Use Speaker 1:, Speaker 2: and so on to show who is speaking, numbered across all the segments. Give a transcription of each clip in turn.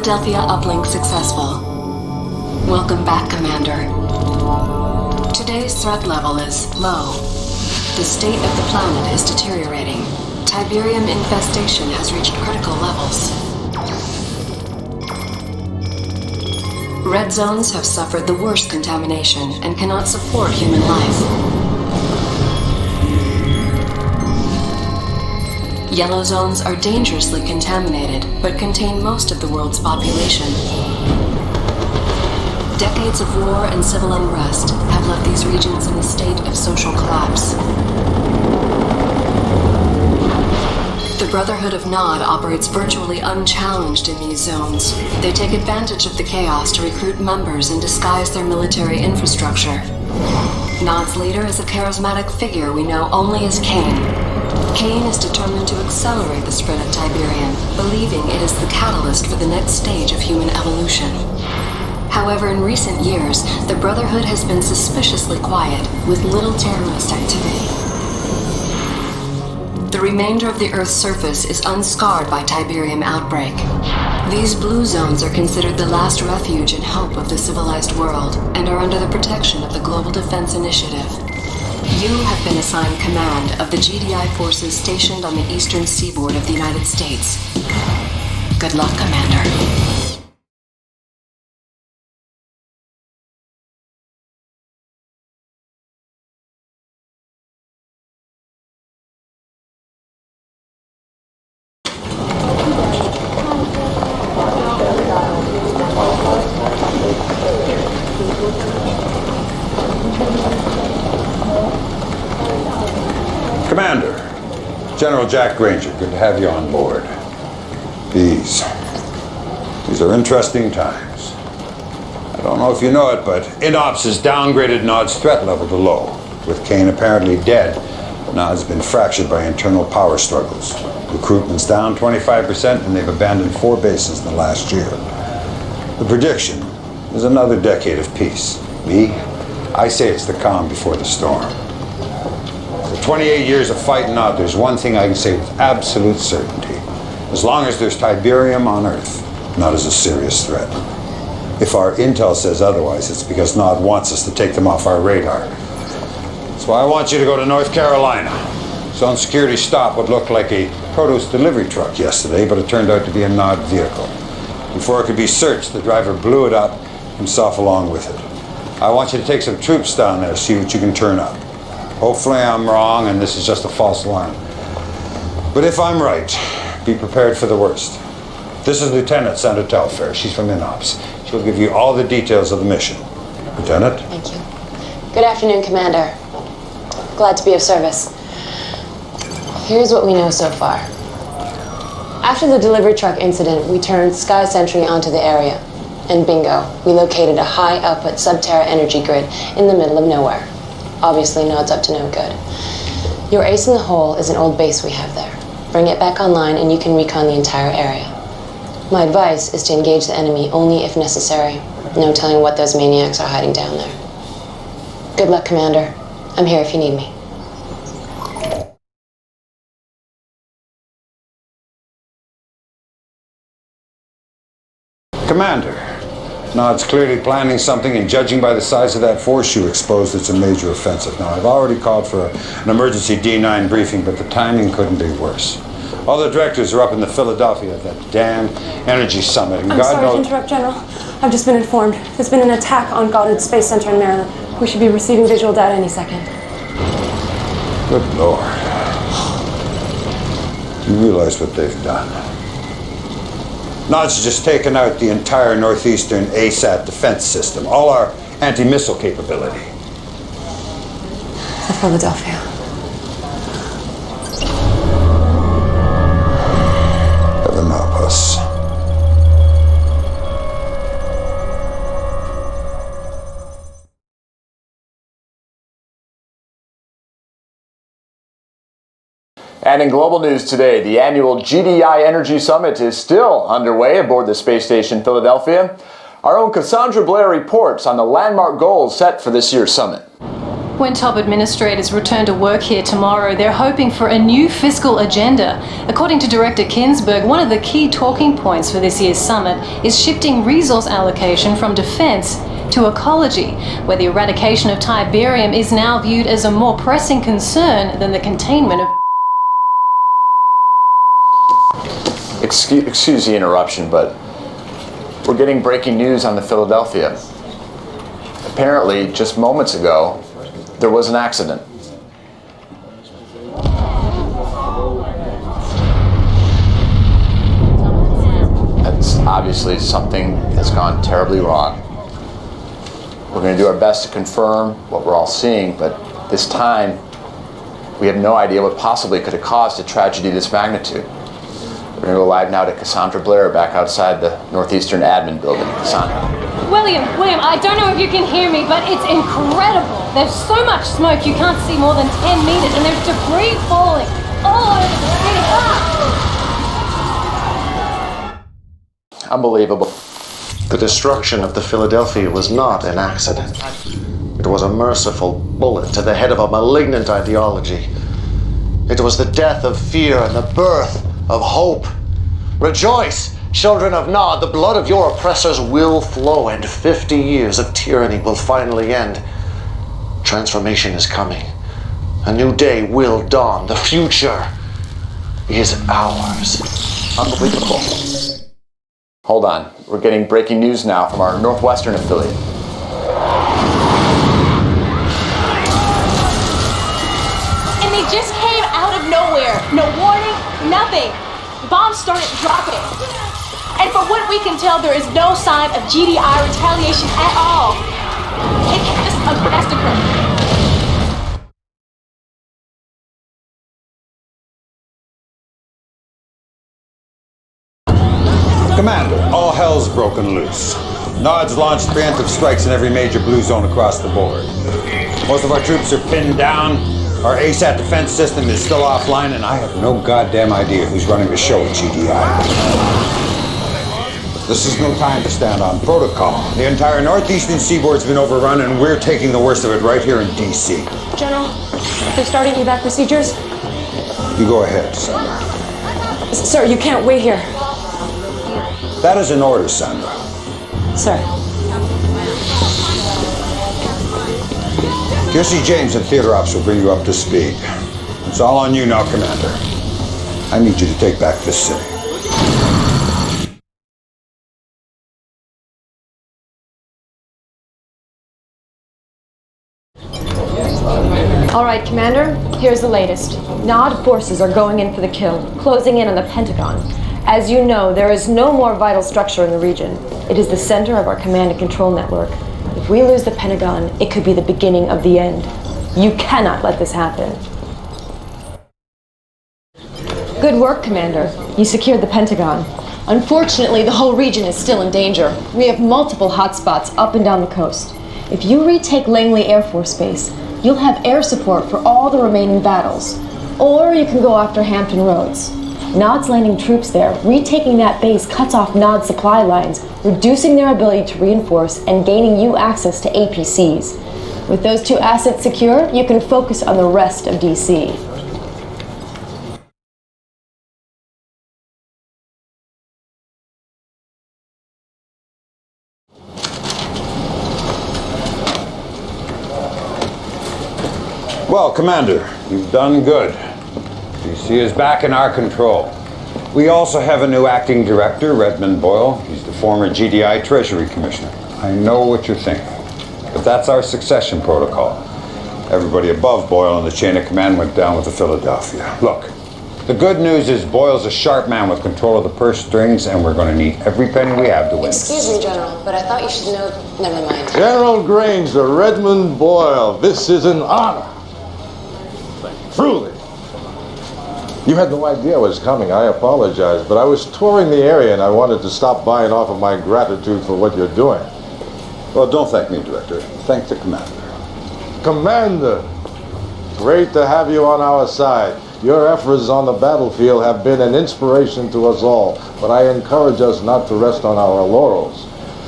Speaker 1: Philadelphia uplink successful. Welcome back, Commander. Today's threat level is low. The state of the planet is deteriorating. Tiberium infestation has reached critical levels. Red zones have suffered the worst contamination and cannot support human life. Yellow zones are dangerously contaminated, but contain most of the world's population. Decades of war and civil unrest have left these regions in a state of social collapse. The Brotherhood of Nod operates virtually unchallenged in these zones. They take advantage of the chaos to recruit members and disguise their military infrastructure. Nod's leader is a charismatic figure we know only as Kane. Kane is determined to accelerate the spread of Tiberium, believing it is the catalyst for the next stage of human evolution. However, in recent years, the Brotherhood has been suspiciously quiet, with little terrorist activity. The remainder of the Earth's surface is unscarred by Tiberium outbreak. These blue zones are considered the last refuge and hope of the civilized world, and are under the protection of the Global Defense Initiative. You have been assigned command of the GDI forces stationed on the eastern seaboard of the United States. Good luck, Commander.
Speaker 2: Commander, General Jack Granger, good to have you on board. These are interesting times. I don't know if you know it, but INOPS has downgraded Nod's threat level to low. With Kane apparently dead, Nod's been fractured by internal power struggles. Recruitment's down 25%, and they've abandoned 4 bases in the last year. The prediction is another decade of peace. I say it's the calm before the storm. For 28 years of fighting out, there's one thing I can say with absolute certainty. As long as there's Tiberium on Earth, Nod is a serious threat. If our intel says otherwise, it's because Nod wants us to take them off our radar. That's why I want you to go to North Carolina. Zone security stop would look like a produce delivery truck yesterday, but it turned out to be a Nod vehicle. Before it could be searched, the driver blew it up, himself along with it. I want you to take some troops down there, see what you can turn up. Hopefully I'm wrong and this is just a false alarm. But if I'm right, be prepared for the worst. This is Lieutenant Sandra Telfair. She's from INOPS. She'll give you all the details of the mission. Lieutenant?
Speaker 3: Thank you. Good afternoon, Commander. Glad to be of service. Here's what we know so far. After the delivery truck incident, we turned Sky Sentry onto the area. And bingo, we located a high-output Subterra energy grid in the middle of nowhere. Obviously, Nod's up to no good. Your ace in the hole is an old base we have there. Bring it back online and you can recon the entire area. My advice is to engage the enemy only if necessary. No telling what those maniacs are hiding down there. Good luck, Commander. I'm here if you need me.
Speaker 2: Commander, Nod's clearly planning something, and judging by the size of that force you exposed, it's a major offensive. Now, I've already called for an emergency D9 briefing, but the timing couldn't be worse. All the directors are up in the Philadelphia at that damn energy summit, and
Speaker 4: I'm
Speaker 2: God
Speaker 4: sorry
Speaker 2: knows...
Speaker 4: to interrupt, General. I've just been informed. There's been an attack on Goddard Space Center in Maryland. We should be receiving visual data any second.
Speaker 2: Good Lord. You realize what they've done? Nod's just taken out the entire northeastern ASAT defense system, all our anti-missile capability.
Speaker 4: The Philadelphia.
Speaker 2: Heaven help us.
Speaker 5: And in global news today, the annual GDI Energy Summit is still underway aboard the space station Philadelphia. Our own Cassandra Blair reports on the landmark goals set for this year's summit.
Speaker 6: When top administrators return to work here tomorrow, they're hoping for a new fiscal agenda. According to Director Kinsberg, one of the key talking points for this year's summit is shifting resource allocation from defense to ecology, where the eradication of Tiberium is now viewed as a more pressing concern than the containment of...
Speaker 5: Excuse the interruption, but we're getting breaking news on the Philadelphia. Apparently, just moments ago, there was an accident. That's obviously something that's gone terribly wrong. We're going to do our best to confirm what we're all seeing, but this time, we have no idea what possibly could have caused a tragedy of this magnitude. We're going to go live now to Cassandra Blair back outside the Northeastern Admin Building. Cassandra.
Speaker 6: William, I don't know if you can hear me, but it's incredible. There's so much smoke you can't see more than 10 meters, and there's debris falling all over the city.
Speaker 5: Unbelievable.
Speaker 7: The destruction of the Philadelphia was not an accident. It was a merciful bullet to the head of a malignant ideology. It was the death of fear and the birth of hope. Rejoice, children of Nod, the blood of your oppressors will flow, and 50 years of tyranny will finally end. Transformation is coming. A new day will dawn. The future is ours.
Speaker 5: Unbelievable. Hold on. We're getting breaking news now from our Northwestern affiliate.
Speaker 8: And they just came out of nowhere. No warning, nothing. Bombs started dropping. And from what we can tell, there is no sign of GDI retaliation at all. It's just a massacre.
Speaker 2: Commander, all hell's broken loose. Nod's launched preemptive strikes in every major blue zone across the board. Most of our troops are pinned down. Our ASAT defense system is still offline, and I have no goddamn idea who's running the show at GDI. This is no time to stand on protocol. The entire northeastern seaboard's been overrun, and we're taking the worst of it right here in DC.
Speaker 4: General, they're starting evac procedures.
Speaker 2: You go ahead, Sandra.
Speaker 4: Sir, you can't wait here.
Speaker 2: That is an order, Sandra.
Speaker 4: Sir.
Speaker 2: Jesse James and Theater Ops will bring you up to speed. It's all on you now, Commander. I need you to take back this city.
Speaker 9: All right, Commander, here's the latest. Nod forces are going in for the kill, closing in on the Pentagon. As you know, there is no more vital structure in the region. It is the center of our command and control network. If we lose the Pentagon, it could be the beginning of the end. You cannot let this happen. Good work, Commander. You secured the Pentagon. Unfortunately, the whole region is still in danger. We have multiple hotspots up and down the coast. If you retake Langley Air Force Base, you'll have air support for all the remaining battles. Or you can go after Hampton Roads. Nod's landing troops there. Retaking that base cuts off Nod's supply lines, reducing their ability to reinforce and gaining you access to APCs. With those two assets secure, you can focus on the rest of DC.
Speaker 2: Well, Commander, you've done good. DC is back in our control. We also have a new acting director, Redmond Boyle. He's the former GDI Treasury Commissioner. I know what you're thinking, but that's our succession protocol. Everybody above Boyle in the chain of command went down with the Philadelphia. Look, the good news is Boyle's a sharp man with control of the purse strings, and we're going to need every penny we have to win.
Speaker 3: Excuse me, General, but I thought you should know... Never mind.
Speaker 10: General Granger, Redmond Boyle, this is an honor. Truly. You had no idea I was coming. I apologize, but I was touring the area and I wanted to stop by and offer my gratitude for what you're doing.
Speaker 2: Well, don't thank me, Director. Thank the Commander.
Speaker 10: Commander, great to have you on our side. Your efforts on the battlefield have been an inspiration to us all, but I encourage us not to rest on our laurels.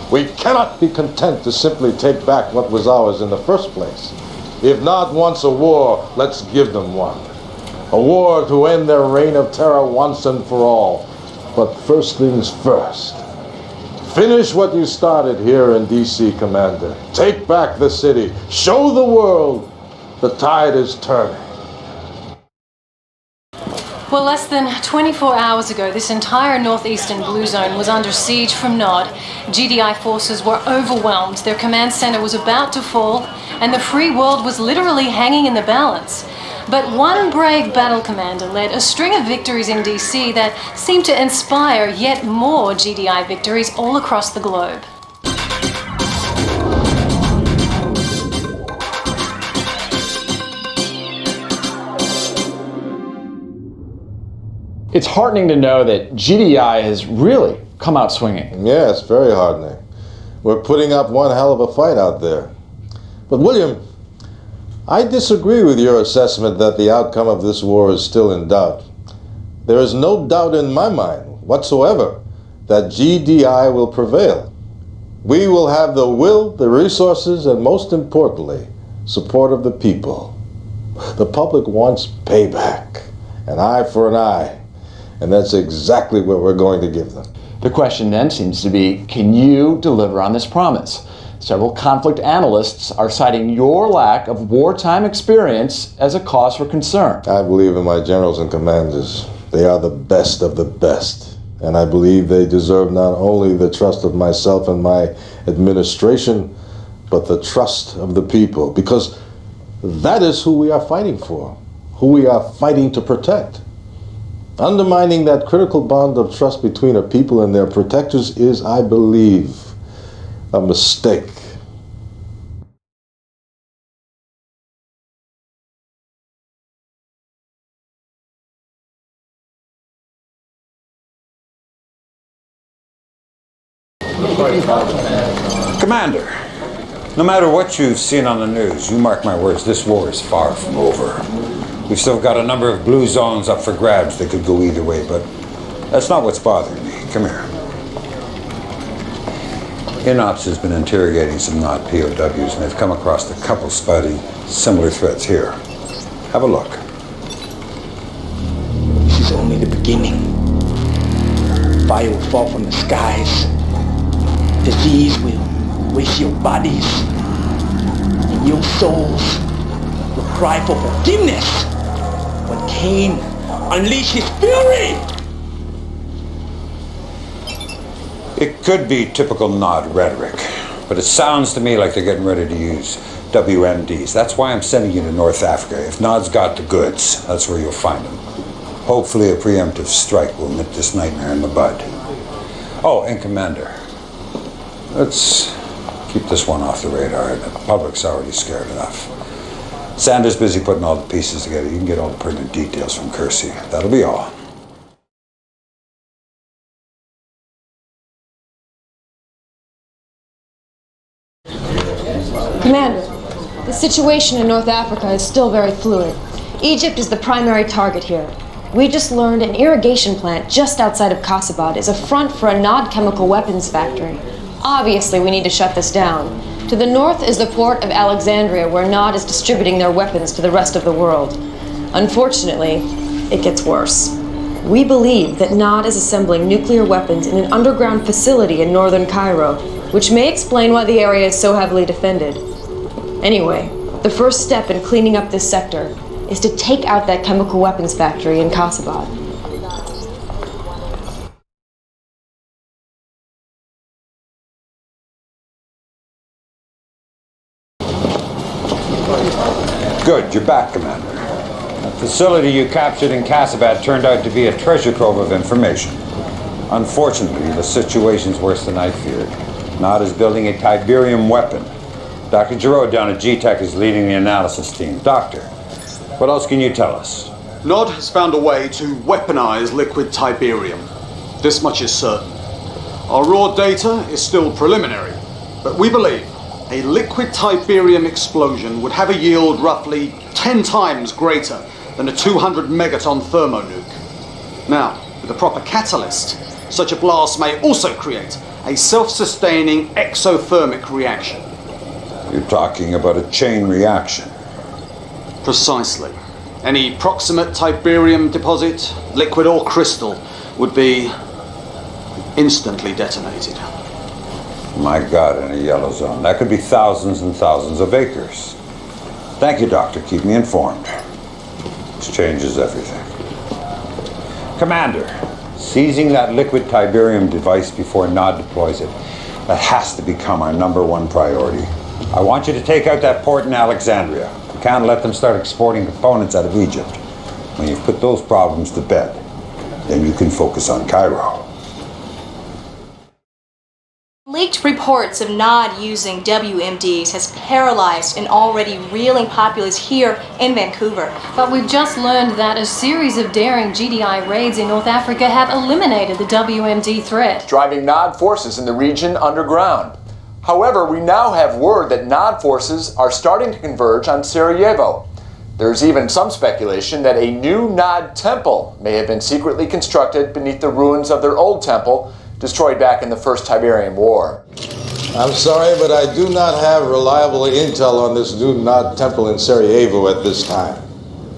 Speaker 10: We cannot be content to simply take back what was ours in the first place. If Nod wants a war, let's give them one. A war to end their reign of terror once and for all. But first things first. Finish what you started here in D.C., Commander. Take back the city. Show the world the tide is turning.
Speaker 6: Well, less than 24 hours ago, this entire northeastern blue zone was under siege from Nod. GDI forces were overwhelmed, their command center was about to fall, and the free world was literally hanging in the balance. But one brave battle commander led a string of victories in DC that seemed to inspire yet more GDI victories all across the globe.
Speaker 5: It's heartening to know that GDI has really come out swinging.
Speaker 10: Yes, very heartening. We're putting up one hell of a fight out there. But William, I disagree with your assessment that the outcome of this war is still in doubt. There is no doubt in my mind whatsoever that GDI will prevail. We will have the will, the resources, and most importantly, support of the people. The public wants payback, an eye for an eye. And that's exactly what we're going to give them.
Speaker 5: The question then seems to be, can you deliver on this promise? Several conflict analysts are citing your lack of wartime experience as a cause for concern.
Speaker 10: I believe in my generals and commanders. They are the best of the best. And I believe they deserve not only the trust of myself and my administration, but the trust of the people. Because that is who we are fighting for, who we are fighting to protect. Undermining that critical bond of trust between a people and their protectors is, I believe, a mistake.
Speaker 2: Commander, no matter what you've seen on the news, you mark my words, this war is far from over. We've still got a number of blue zones up for grabs that could go either way, but that's not what's bothering me. Come here. INOPS has been interrogating some Nod POWs, and they've come across a couple spotty similar threats here. Have a look.
Speaker 11: This is only the beginning. Fire will fall from the skies. Disease will waste your bodies. And your souls will cry for forgiveness when Cain unleashed his fury!
Speaker 2: It could be typical Nod rhetoric, but it sounds to me like they're getting ready to use WMDs. That's why I'm sending you to North Africa. If Nod's got the goods, that's where you'll find them. Hopefully a preemptive strike will nip this nightmare in the bud. Oh, and Commander, let's keep this one off the radar. The public's already scared enough. Sanders busy putting all the pieces together. You can get all the pertinent details from Kersey. That'll be all.
Speaker 9: Commander, the situation in North Africa is still very fluid. Egypt is the primary target here. We just learned an irrigation plant just outside of Kasabad is a front for a Nod chemical weapons factory. Obviously, we need to shut this down. To the north is the port of Alexandria, where Nod is distributing their weapons to the rest of the world. Unfortunately, it gets worse. We believe that Nod is assembling nuclear weapons in an underground facility in northern Cairo, which may explain why the area is so heavily defended. Anyway, the first step in cleaning up this sector is to take out that chemical weapons factory in Kasabad.
Speaker 2: Good, you're back, Commander. The facility you captured in Kasabad turned out to be a treasure trove of information. Unfortunately, the situation's worse than I feared. Nod is building a Tiberium weapon. Dr. Giroux down at GTEC is leading the analysis team. Doctor, what else can you tell us?
Speaker 12: Nod has found a way to weaponize liquid Tiberium. This much is certain. Our raw data is still preliminary, but we believe a liquid Tiberium explosion would have a yield roughly 10 times greater than a 200 megaton thermonuke. Now, with the proper catalyst, such a blast may also create a self-sustaining exothermic reaction.
Speaker 2: You're talking about a chain reaction.
Speaker 12: Precisely. Any proximate Tiberium deposit, liquid or crystal, would be instantly detonated.
Speaker 2: My God, in a yellow zone. That could be thousands and thousands of acres. Thank you, Doctor. Keep me informed. This changes everything. Commander, seizing that liquid Tiberium device before Nod deploys it, that has to become our #1 priority. I want you to take out that port in Alexandria. We can't let them start exporting components out of Egypt. When you've put those problems to bed, then you can focus on Cairo.
Speaker 8: Leaked reports of Nod using WMDs has paralyzed an already reeling populace here in Vancouver.
Speaker 6: But we've just learned that a series of daring GDI raids in North Africa have eliminated the WMD threat,
Speaker 5: driving Nod forces in the region underground. However, we now have word that Nod forces are starting to converge on Sarajevo. There's even some speculation that a new Nod temple may have been secretly constructed beneath the ruins of their old temple, destroyed back in the First Tiberian War.
Speaker 10: I'm sorry, but I do not have reliable intel on this new Nod temple in Sarajevo at this time.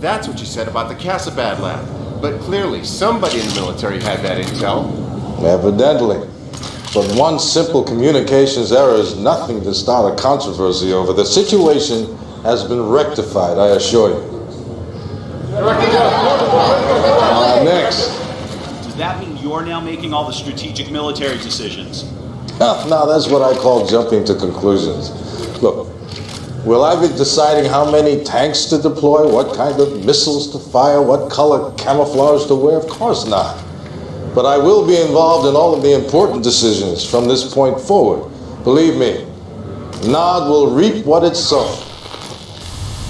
Speaker 13: That's what you said about the Casabad lab. But clearly, somebody in the military had that intel.
Speaker 10: Evidently. But one simple communications error is nothing to start a controversy over. The situation has been rectified, I assure you. Next.
Speaker 14: Does that mean you're now making all the strategic military decisions?
Speaker 10: No, that's what I call jumping to conclusions. Look, will I be deciding how many tanks to deploy, what kind of missiles to fire, what color camouflage to wear? Of course not. But I will be involved in all of the important decisions from this point forward. Believe me, Nod will reap what it's sown.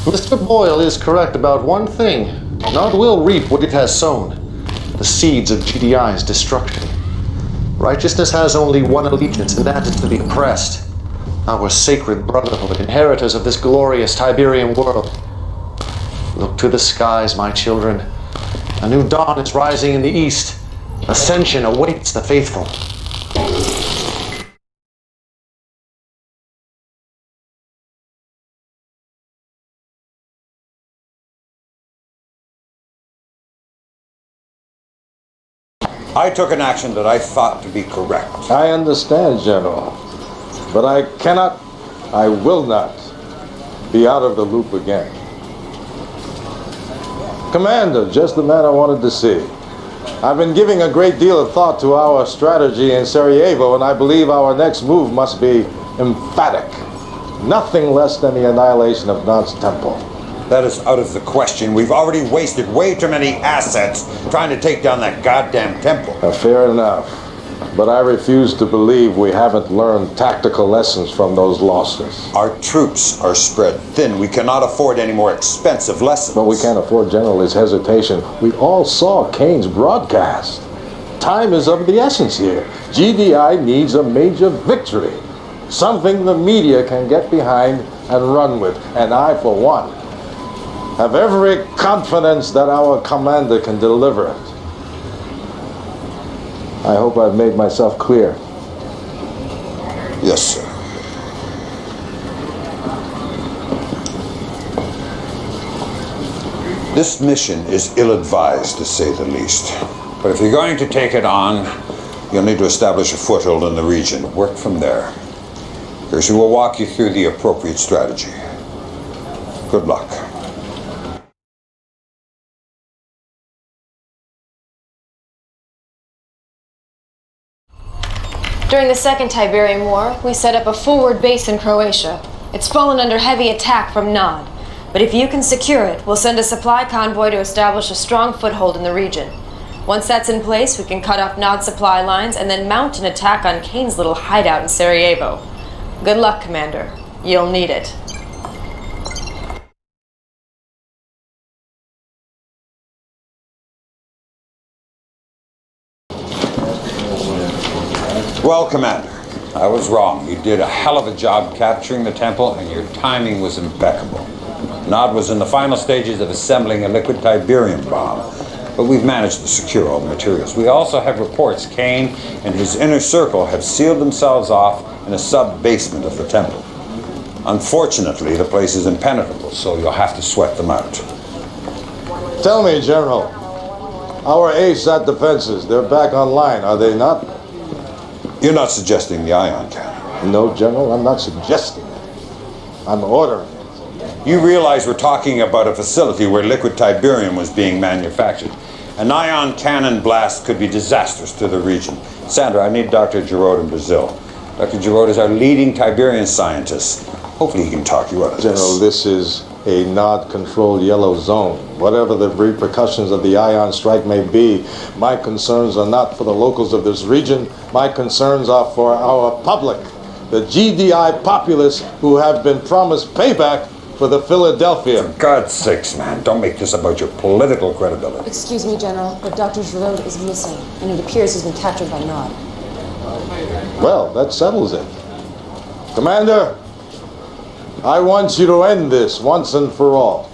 Speaker 7: Mr. Boyle is correct about one thing. Nod will reap what it has sown. The seeds of GDI's destruction. Righteousness has only one allegiance, and that is to the oppressed. Our sacred brotherhood, inheritors of this glorious Tiberian world. Look to the skies, my children. A new dawn is rising in the east. Ascension awaits the faithful.
Speaker 2: I took an action that I thought to be correct.
Speaker 10: I understand, General. But I will not be out of the loop again. Commander, just the man I wanted to see. I've been giving a great deal of thought to our strategy in Sarajevo, and I believe our next move must be emphatic. Nothing less than the annihilation of Nod's temple.
Speaker 2: That is out of the question. We've already wasted way too many assets trying to take down that goddamn temple.
Speaker 10: Fair enough. But I refuse to believe we haven't learned tactical lessons from those losses.
Speaker 2: Our troops are spread thin. We cannot afford any more expensive lessons.
Speaker 10: But we can't afford General's hesitation. We all saw Kane's broadcast. Time is of the essence here. GDI needs a major victory. Something the media can get behind and run with. And I, for one, have every confidence that our commander can deliver it. I hope I've made myself clear.
Speaker 2: Yes, sir. This mission is ill-advised, to say the least. But if you're going to take it on, you'll need to establish a foothold in the region. Work from there. Kirsty will walk you through the appropriate strategy. Good luck.
Speaker 9: During the Second Tiberian War, we set up a forward base in Croatia. It's fallen under heavy attack from Nod. But if you can secure it, we'll send a supply convoy to establish a strong foothold in the region. Once that's in place, we can cut off Nod's supply lines and then mount an attack on Kane's little hideout in Sarajevo. Good luck, Commander. You'll need it.
Speaker 2: Well, Commander, I was wrong. You did a hell of a job capturing the temple, and your timing was impeccable. Nod was in the final stages of assembling a liquid Tiberium bomb, but we've managed to secure all the materials. We also have reports Kane and his inner circle have sealed themselves off in a sub-basement of the temple. Unfortunately, the place is impenetrable, so you'll have to sweat them out.
Speaker 10: Tell me, General, our ASAT defenses, they're back online, are they not?
Speaker 2: You're not suggesting the ion cannon?
Speaker 10: No, General, I'm not suggesting it. I'm ordering it.
Speaker 2: You realize we're talking about a facility where liquid Tiberium was being manufactured. An ion cannon blast could be disastrous to the region. Sandra, I need Dr. Giraud in Brazil. Dr. Giraud is our leading Tiberian scientist. Hopefully he can talk you out of this.
Speaker 10: General, this is a NOD-controlled yellow zone. Whatever the repercussions of the ion strike may be, my concerns are not for the locals of this region. My concerns are for our public, the GDI populace who have been promised payback for the Philadelphia.
Speaker 2: For God's sakes, man, don't make this about your political credibility.
Speaker 3: Excuse me, General, but Dr. Giraud is missing, and it appears he's been captured by Nod.
Speaker 10: Well, that settles it. Commander, I want you to end this once and for all.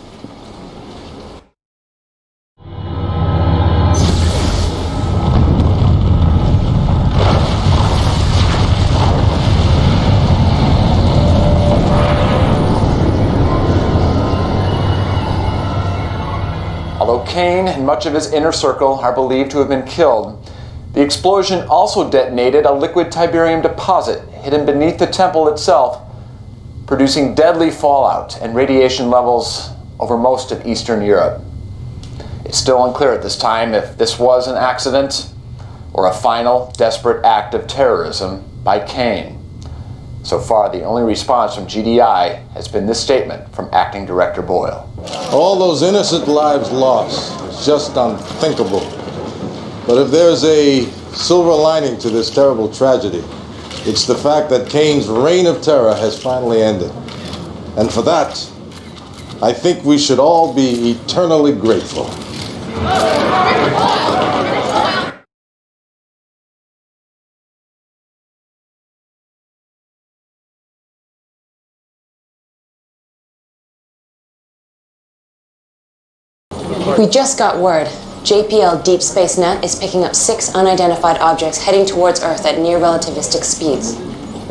Speaker 5: Although Kane and much of his inner circle are believed to have been killed, the explosion also detonated a liquid Tiberium deposit hidden beneath the temple itself, producing deadly fallout and radiation levels over most of Eastern Europe. It's still unclear at this time if this was an accident or a final, desperate act of terrorism by Kane. So far, the only response from GDI has been this statement from Acting Director Boyle.
Speaker 10: All those innocent lives lost is just unthinkable. But if there's a silver lining to this terrible tragedy, it's the fact that Kane's reign of terror has finally ended. And for that, I think we should all be eternally grateful.
Speaker 3: We just got word. JPL Deep Space Net is picking up 6 unidentified objects heading towards Earth at near relativistic speeds.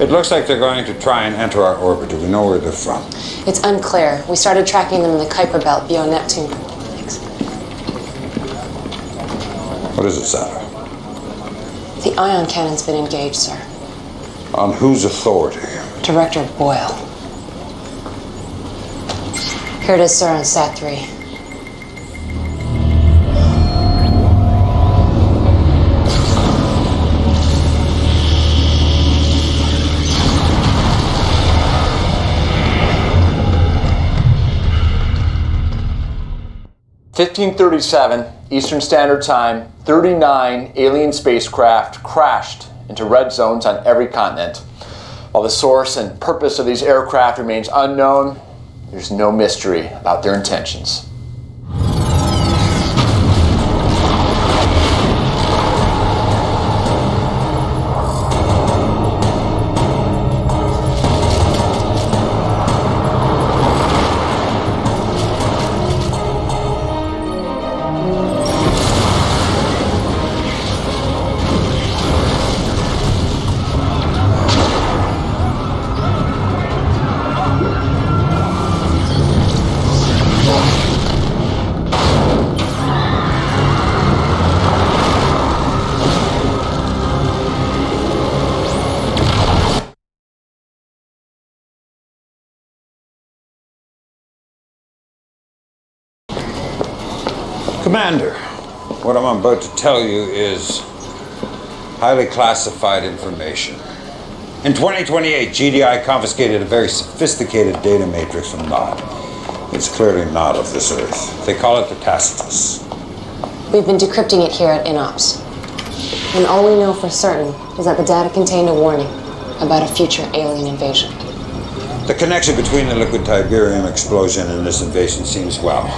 Speaker 2: It looks like they're going to try and enter our orbit. Do we know where they're from?
Speaker 3: It's unclear. We started tracking them in the Kuiper Belt beyond Neptune. Thanks.
Speaker 2: What is it, Sandra?
Speaker 3: The ion cannon's been engaged, sir.
Speaker 2: On whose authority?
Speaker 3: Director Boyle. Here it is, sir, on Sat-3.
Speaker 5: (1537) Eastern Standard Time, 39 alien spacecraft crashed into red zones on every continent. While the source and purpose of these aircraft remains unknown, there's no mystery about their intentions.
Speaker 2: Commander, what I'm about to tell you is highly classified information. In 2028, GDI confiscated a very sophisticated data matrix from Nod. It's clearly not of this Earth. They call it the Tacitus.
Speaker 3: We've been decrypting it here at INOPS. And all we know for certain is that the data contained a warning about a future alien invasion.
Speaker 2: The connection between the liquid Tiberium explosion and this invasion seems, well,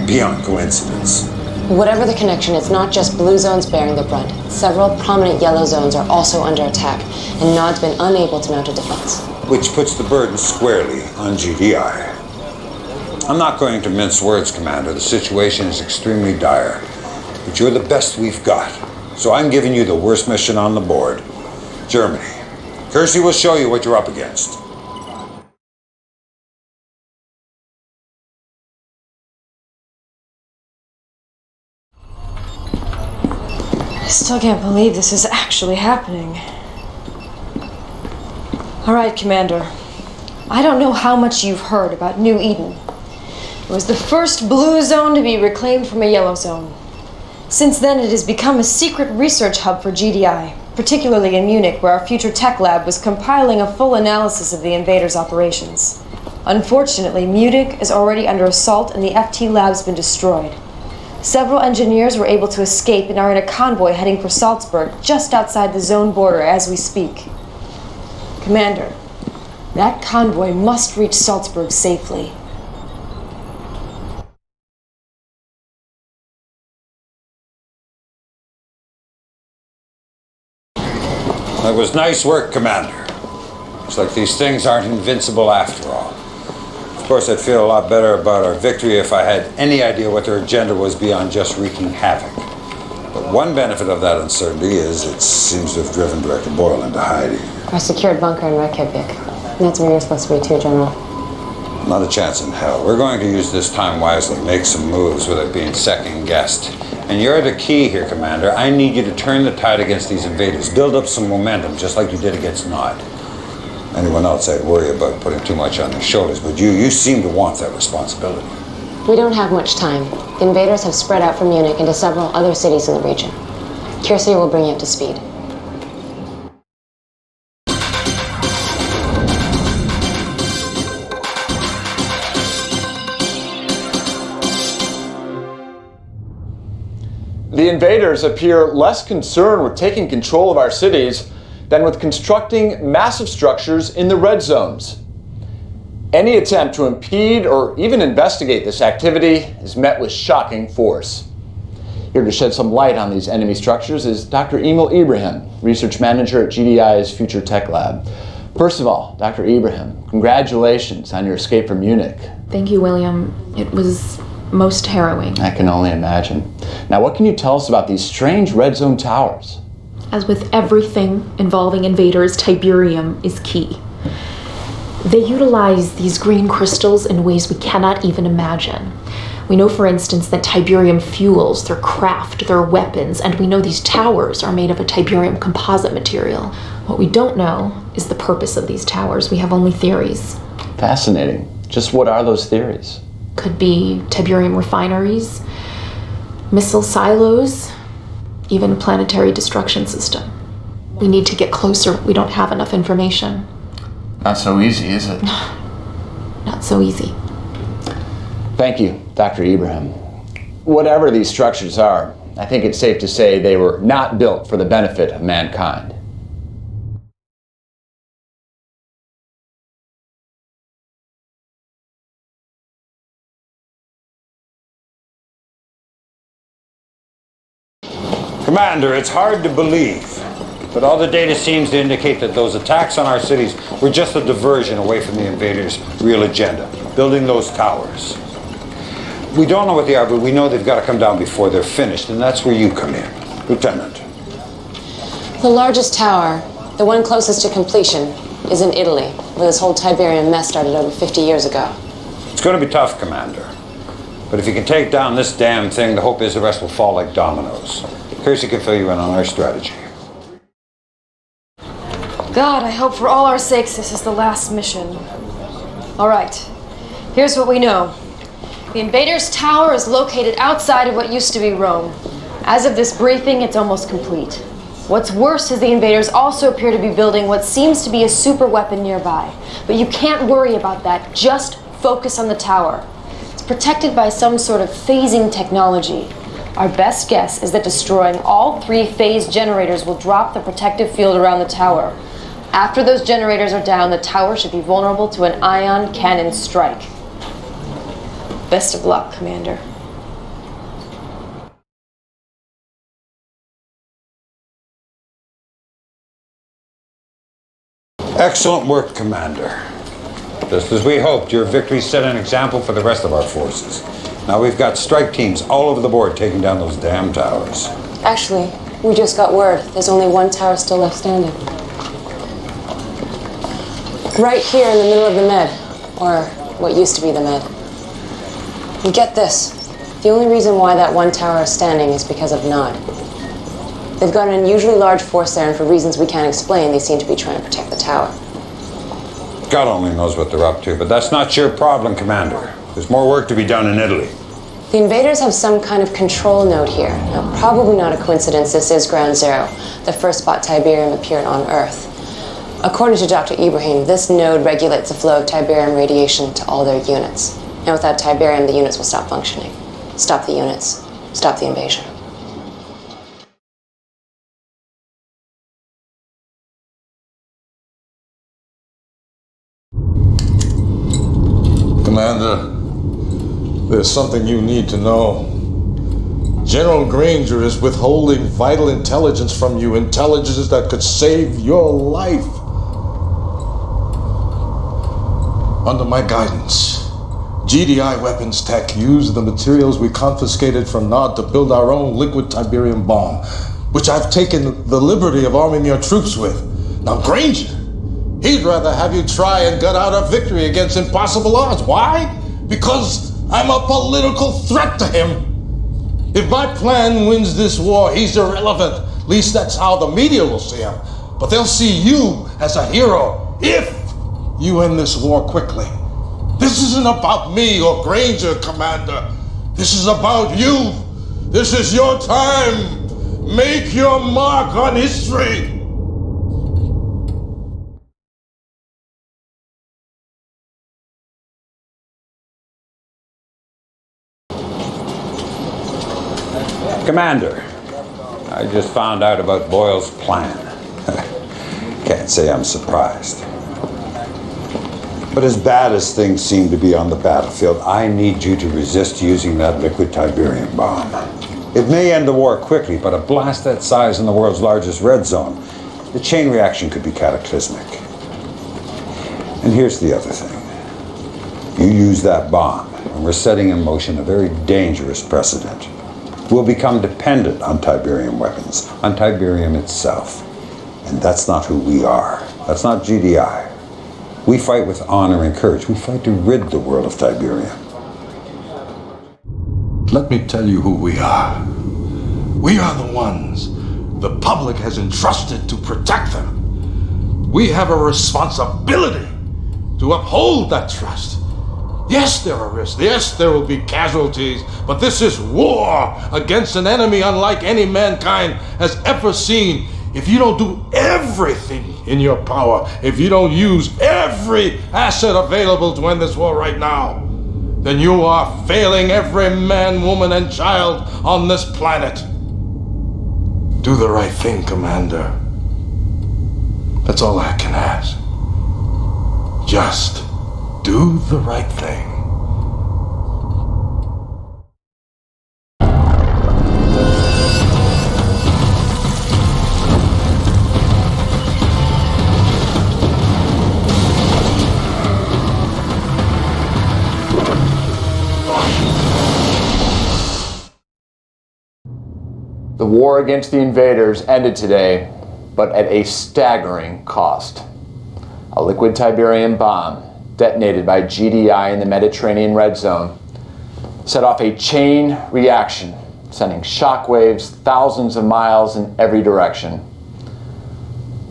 Speaker 2: beyond coincidence.
Speaker 3: Whatever the connection, it's not just blue zones bearing the brunt. Several prominent yellow zones are also under attack, and Nod's been unable to mount a defense.
Speaker 2: Which puts the burden squarely on GDI. I'm not going to mince words, Commander. The situation is extremely dire. But you're the best we've got. So I'm giving you the worst mission on the board. Germany. Kersey will show you what you're up against.
Speaker 9: Still can't believe this is actually happening. All right, Commander. I don't know how much you've heard about New Eden. It was the first blue zone to be reclaimed from a yellow zone. Since then, it has become a secret research hub for GDI, particularly in Munich, where our future tech lab was compiling a full analysis of the invaders' operations. Unfortunately, Munich is already under assault and the FT lab's been destroyed. Several engineers were able to escape and are in a convoy heading for Salzburg, just outside the zone border as we speak. Commander, that convoy must reach Salzburg safely.
Speaker 2: That was nice work, Commander. Looks like these things aren't invincible after all. Of course, I'd feel a lot better about our victory if I had any idea what their agenda was beyond just wreaking havoc. But one benefit of that uncertainty is it seems to have driven Director Boyle into hiding.
Speaker 3: Our secured bunker in Reykjavik. And that's where you're supposed to be too, General.
Speaker 2: Not a chance in hell. We're going to use this time wisely, make some moves without being second-guessed. And you're the key here, Commander. I need you to turn the tide against these invaders. Build up some momentum, just like you did against Nod. Anyone else I'd worry about putting too much on their shoulders, but you seem to want that responsibility.
Speaker 3: We don't have much time. The invaders have spread out from Munich into several other cities in the region. Kirsty will bring you up to speed.
Speaker 5: The invaders appear less concerned with taking control of our cities than with constructing massive structures in the red zones. Any attempt to impede or even investigate this activity is met with shocking force. Here to shed some light on these enemy structures is Dr. Emil Ibrahim, Research Manager at GDI's Future Tech Lab. First of all, Dr. Ibrahim, congratulations on your escape from Munich.
Speaker 15: Thank you, William. It was most harrowing.
Speaker 5: I can only imagine. Now, what can you tell us about these strange red zone towers?
Speaker 15: As with everything involving invaders, Tiberium is key. They utilize these green crystals in ways we cannot even imagine. We know, for instance, that Tiberium fuels their craft, their weapons, and we know these towers are made of a Tiberium composite material. What we don't know is the purpose of these towers. We have only theories.
Speaker 5: Fascinating. Just what are those theories?
Speaker 15: Could be Tiberium refineries, missile silos, even a planetary destruction system. We need to get closer. We don't have enough information.
Speaker 5: Not so easy, is it?
Speaker 15: Not so easy.
Speaker 5: Thank you, Dr. Ibrahim. Whatever these structures are, I think it's safe to say they were not built for the benefit of mankind.
Speaker 2: Commander, it's hard to believe, but all the data seems to indicate that those attacks on our cities were just a diversion away from the invaders' real agenda, building those towers. We don't know what they are, but we know they've got to come down before they're finished, and that's where you come in, Lieutenant.
Speaker 3: The largest tower, the one closest to completion, is in Italy, where this whole Tiberium mess started over 50 years ago.
Speaker 2: It's going to be tough, Commander. But if you can take down this damn thing, the hope is the rest will fall like dominoes. Kirsty can fill you in on our strategy.
Speaker 9: God, I hope for all our sakes this is the last mission. All right, here's what we know. The invaders' tower is located outside of what used to be Rome. As of this briefing, it's almost complete. What's worse is the invaders also appear to be building what seems to be a super weapon nearby. But you can't worry about that, just focus on the tower. It's protected by some sort of phasing technology. Our best guess is that destroying all 3 phase generators will drop the protective field around the tower. After those generators are down, the tower should be vulnerable to an ion cannon strike. Best of luck, Commander.
Speaker 2: Excellent work, Commander. Just as we hoped, your victory set an example for the rest of our forces. Now we've got strike teams all over the board taking down those damn towers.
Speaker 3: Actually, we just got word there's only one tower still left standing. Right here in the middle of the Med, or what used to be the Med. And get this, the only reason why that one tower is standing is because of Nod. They've got an unusually large force there, and for reasons we can't explain, they seem to be trying to protect the tower.
Speaker 2: God only knows what they're up to, but that's not your problem, Commander. There's more work to be done in Italy.
Speaker 3: The invaders have some kind of control node here. Now, probably not a coincidence this is Ground Zero, the first spot Tiberium appeared on Earth. According to Dr. Ibrahim, this node regulates the flow of Tiberium radiation to all their units. And without Tiberium, the units will stop functioning. Stop the units. Stop the invasion.
Speaker 10: Commander, there's something you need to know. General Granger is withholding vital intelligence from you, intelligence that could save your life. Under my guidance, GDI Weapons Tech used the materials we confiscated from Nod to build our own liquid Tiberium bomb, which I've taken the liberty of arming your troops with. Now, Granger, he'd rather have you try and gut out a victory against impossible odds. Why? Because I'm a political threat to him. If my plan wins this war, he's irrelevant. At least that's how the media will see him. But they'll see you as a hero if you end this war quickly. This isn't about me or Granger, Commander. This is about you. This is your time. Make your mark on history.
Speaker 2: Commander, I just found out about Boyle's plan. Can't say I'm surprised. But as bad as things seem to be on the battlefield, I need you to resist using that liquid Tiberium bomb. It may end the war quickly, but a blast that size in the world's largest red zone, the chain reaction could be cataclysmic. And here's the other thing. You use that bomb, and we're setting in motion a very dangerous precedent. We'll become dependent on Tiberium weapons, on Tiberium itself. And that's not who we are. That's not GDI. We fight with honor and courage. We fight to rid the world of Tiberium.
Speaker 10: Let me tell you who we are. We are the ones the public has entrusted to protect them. We have a responsibility to uphold that trust. Yes, there are risks. Yes, there will be casualties. But this is war against an enemy unlike any mankind has ever seen. If you don't do everything in your power, if you don't use every asset available to end this war right now, then you are failing every man, woman, and child on this planet. Do the right thing, Commander. That's all I can ask. Just do the right thing.
Speaker 5: The war against the invaders ended today, but at a staggering cost. A liquid Tiberium bomb, detonated by GDI in the Mediterranean Red Zone, set off a chain reaction, sending shockwaves thousands of miles in every direction.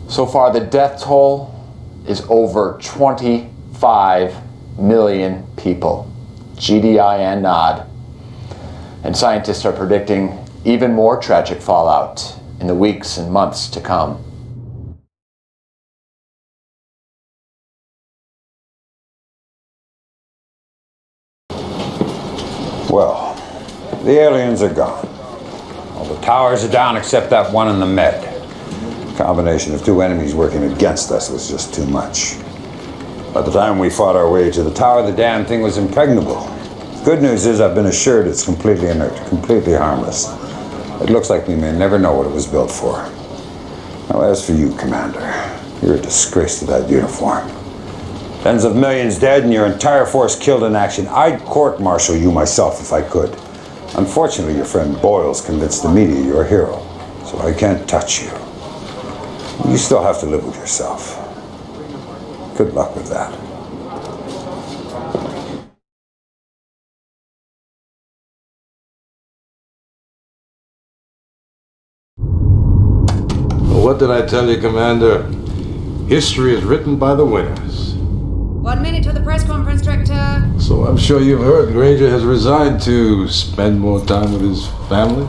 Speaker 5: So far, the death toll is over 25 million people, GDI and Nod. And scientists are predicting even more tragic fallout in the weeks and months to come.
Speaker 2: Well, the aliens are gone. All the towers are down except that one in the Med. Combination of two enemies working against us was just too much. By the time we fought our way to the tower, the damn thing was impregnable. The good news is I've been assured it's completely inert, completely harmless. It looks like we may never know what it was built for. Now, as for you, Commander, you're a disgrace to that uniform. Tens of millions dead and your entire force killed in action. I'd court-martial you myself if I could. Unfortunately, your friend Boyle's convinced the media you're a hero, so I can't touch you. You still have to live with yourself. Good luck with that.
Speaker 10: did I tell you, Commander? History is written by the winners.
Speaker 16: 1 minute to the press conference, Director.
Speaker 10: So I'm sure you've heard Granger has resigned to spend more time with his family.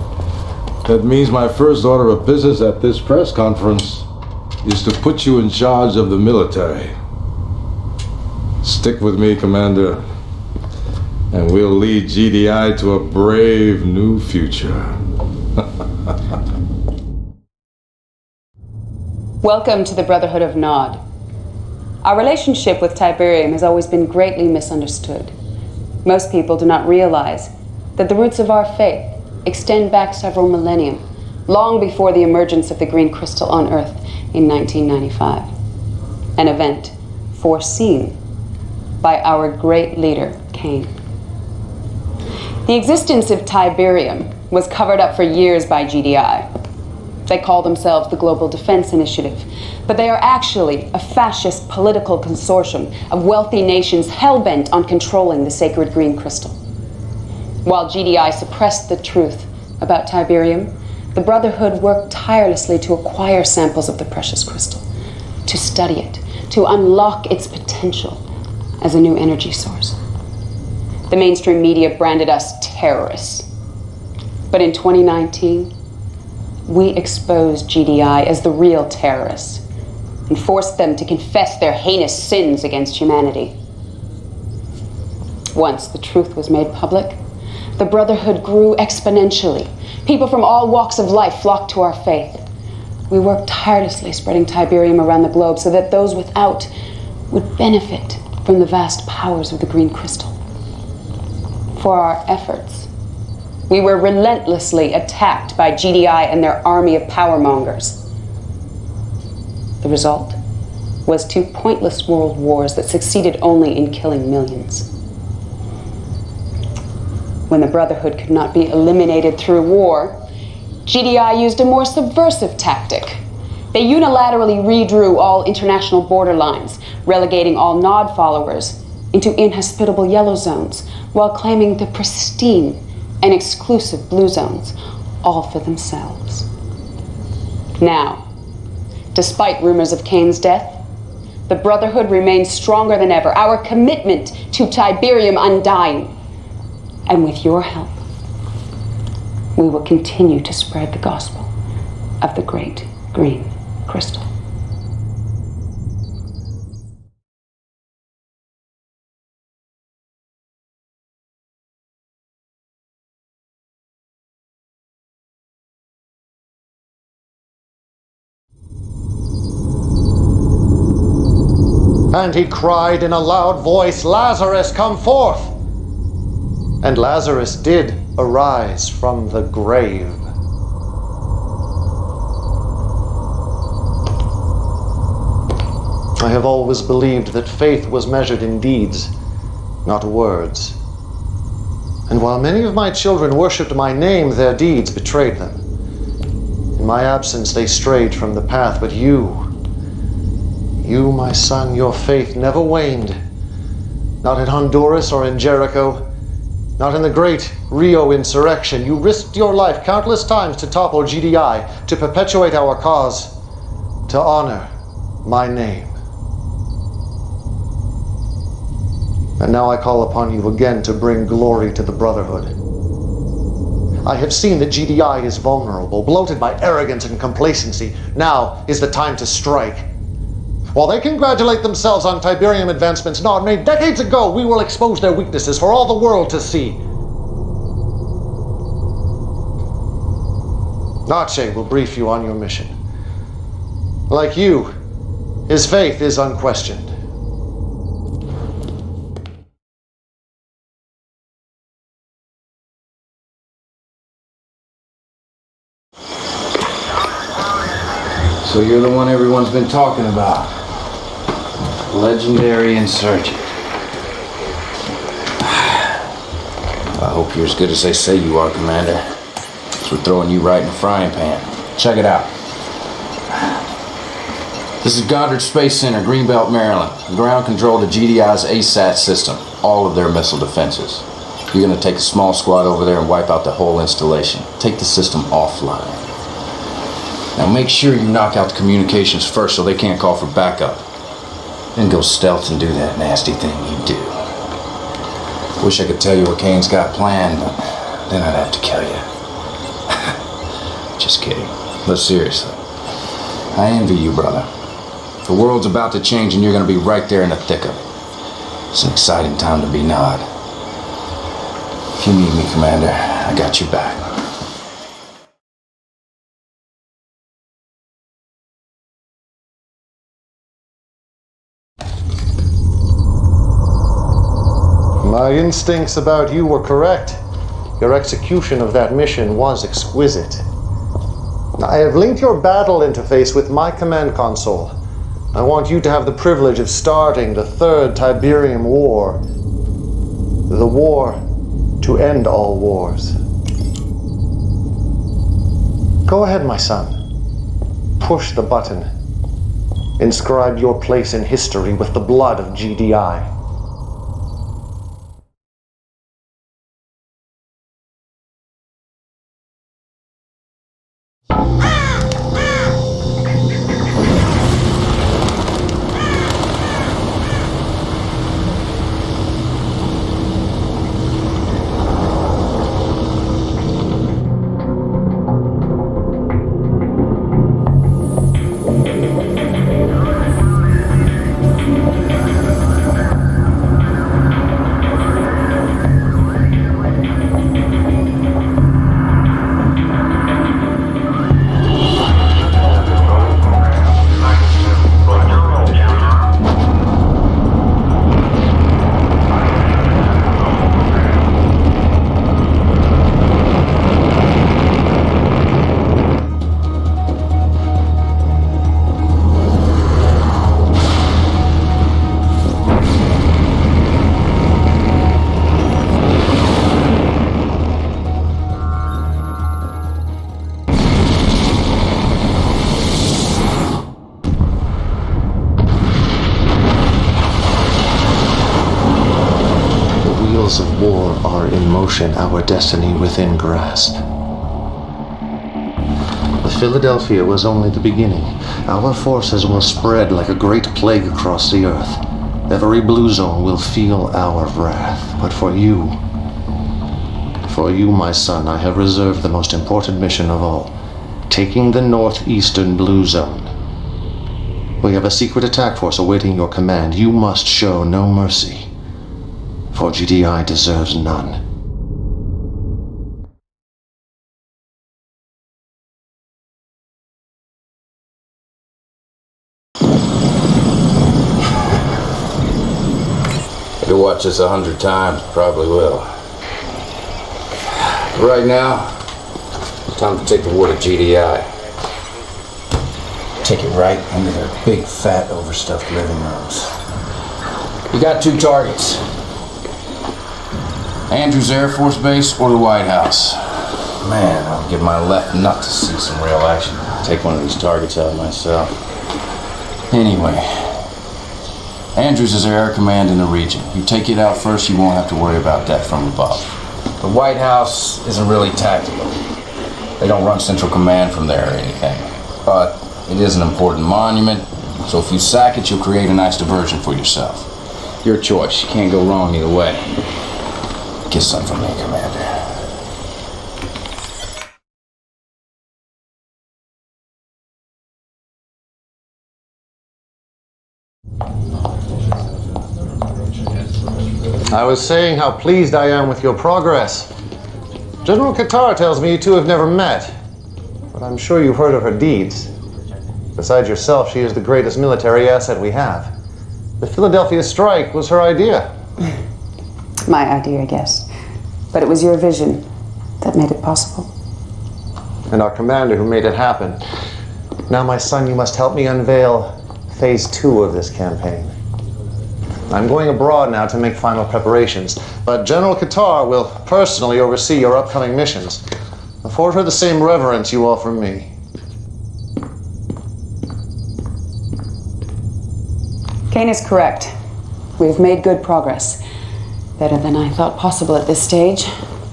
Speaker 10: That means my first order of business at this press conference is to put you in charge of the military. Stick with me, Commander, and we'll lead GDI to a brave new future.
Speaker 17: Welcome to the Brotherhood of Nod. Our relationship with Tiberium has always been greatly misunderstood. Most people do not realize that the roots of our faith extend back several millennium, long before the emergence of the green crystal on Earth in 1995. An event foreseen by our great leader, Cain. The existence of Tiberium was covered up for years by GDI. They call themselves the Global Defense Initiative, but they are actually a fascist political consortium of wealthy nations hell-bent on controlling the sacred green crystal. While GDI suppressed the truth about Tiberium, the Brotherhood worked tirelessly to acquire samples of the precious crystal, to study it, to unlock its potential as a new energy source. The mainstream media branded us terrorists. But in 2019, we exposed GDI as the real terrorists and forced them to confess their heinous sins against humanity. Once the truth was made public, the Brotherhood grew exponentially. People from all walks of life flocked to our faith. We worked tirelessly spreading Tiberium around the globe so that those without would benefit from the vast powers of the green crystal. For our efforts, we were relentlessly attacked by GDI and their army of powermongers. The result was 2 pointless world wars that succeeded only in killing millions. When the Brotherhood could not be eliminated through war, GDI used a more subversive tactic. They unilaterally redrew all international border lines, relegating all Nod followers into inhospitable yellow zones, while claiming the pristine and exclusive blue zones, all for themselves. Now, despite rumors of Cain's death, the Brotherhood remains stronger than ever, our commitment to Tiberium undying. And with your help, we will continue to spread the gospel of the great green crystal.
Speaker 7: And he cried in a loud voice, "Lazarus, come forth!" And Lazarus did arise from the grave. I have always believed that faith was measured in deeds, not words. And while many of my children worshipped my name, their deeds betrayed them. In my absence, they strayed from the path, but you, my son, your faith never waned. Not in Honduras or in Jericho, not in the great Rio insurrection. You risked your life countless times to topple GDI, to perpetuate our cause, to honor my name. And now I call upon you again to bring glory to the Brotherhood. I have seen that GDI is vulnerable, bloated by arrogance and complacency. Now is the time to strike. While they congratulate themselves on Tiberium advancements Nod made decades ago, we will expose their weaknesses for all the world to see. Nache will brief you on your mission. Like you, his faith is unquestioned.
Speaker 18: So you're the one everyone's been talking about. Legendary insurgent. I hope you're as good as they say you are, Commander. So we're throwing you right in the frying pan. Check it out. This is Goddard Space Center, Greenbelt, Maryland. Ground control to GDI's ASAT system. All of their missile defenses. You're gonna take a small squad over there and wipe out the whole installation. Take the system offline. Now make sure you knock out the communications first so they can't call for backup. Then go stealth and do that nasty thing you do. Wish I could tell you what Kane's got planned, but then I'd have to kill you. Just kidding. But seriously, I envy you, brother. The world's about to change and you're gonna be right there in the thick of it. It's an exciting time to be Nod. If you need me, Commander, I got your back.
Speaker 7: My instincts about you were correct. Your execution of that mission was exquisite. I have linked your battle interface with my command console. I want you to have the privilege of starting the Third Tiberium War. The war to end all wars. Go ahead, my son. Push the button. Inscribe your place in history with the blood of GDI. Of war are in motion, our destiny within grasp. The Philadelphia was only the beginning. Our forces will spread like a great plague across the earth. Every blue zone will feel our wrath. But for you, my son, I have reserved the most important mission of all, taking the northeastern blue zone. We have a secret attack force awaiting your command. You must show no mercy. For GDI deserves none.
Speaker 18: I could watch this 100 times, probably will. Right now, time to take the war to GDI. Take it right into their big, fat, overstuffed living rooms. You got two targets. Andrews Air Force Base or the White House. Man, I'll give my left nut to see some real action. Take one of these targets out myself. Anyway, Andrews is our air command in the region. You take it out first, you won't have to worry about that from above. The White House isn't really tactical. They don't run Central Command from there or anything. But it is an important monument, so if you sack it, you'll create a nice diversion for yourself. Your choice. You can't go wrong either way. Get some from me, Commander.
Speaker 7: I was saying how pleased I am with your progress. General Qatar tells me you two have never met, but I'm sure you've heard of her deeds. Besides yourself, she is the greatest military asset we have. The Philadelphia strike was her idea.
Speaker 17: My idea, yes. But it was your vision that made it possible.
Speaker 7: And our commander who made it happen. Now, my son, you must help me unveil phase 2 of this campaign. I'm going abroad now to make final preparations, but General Qatar will personally oversee your upcoming missions. Afford her the same reverence you offer me.
Speaker 17: Kane is correct. We've made good progress. Better than I thought possible at this stage.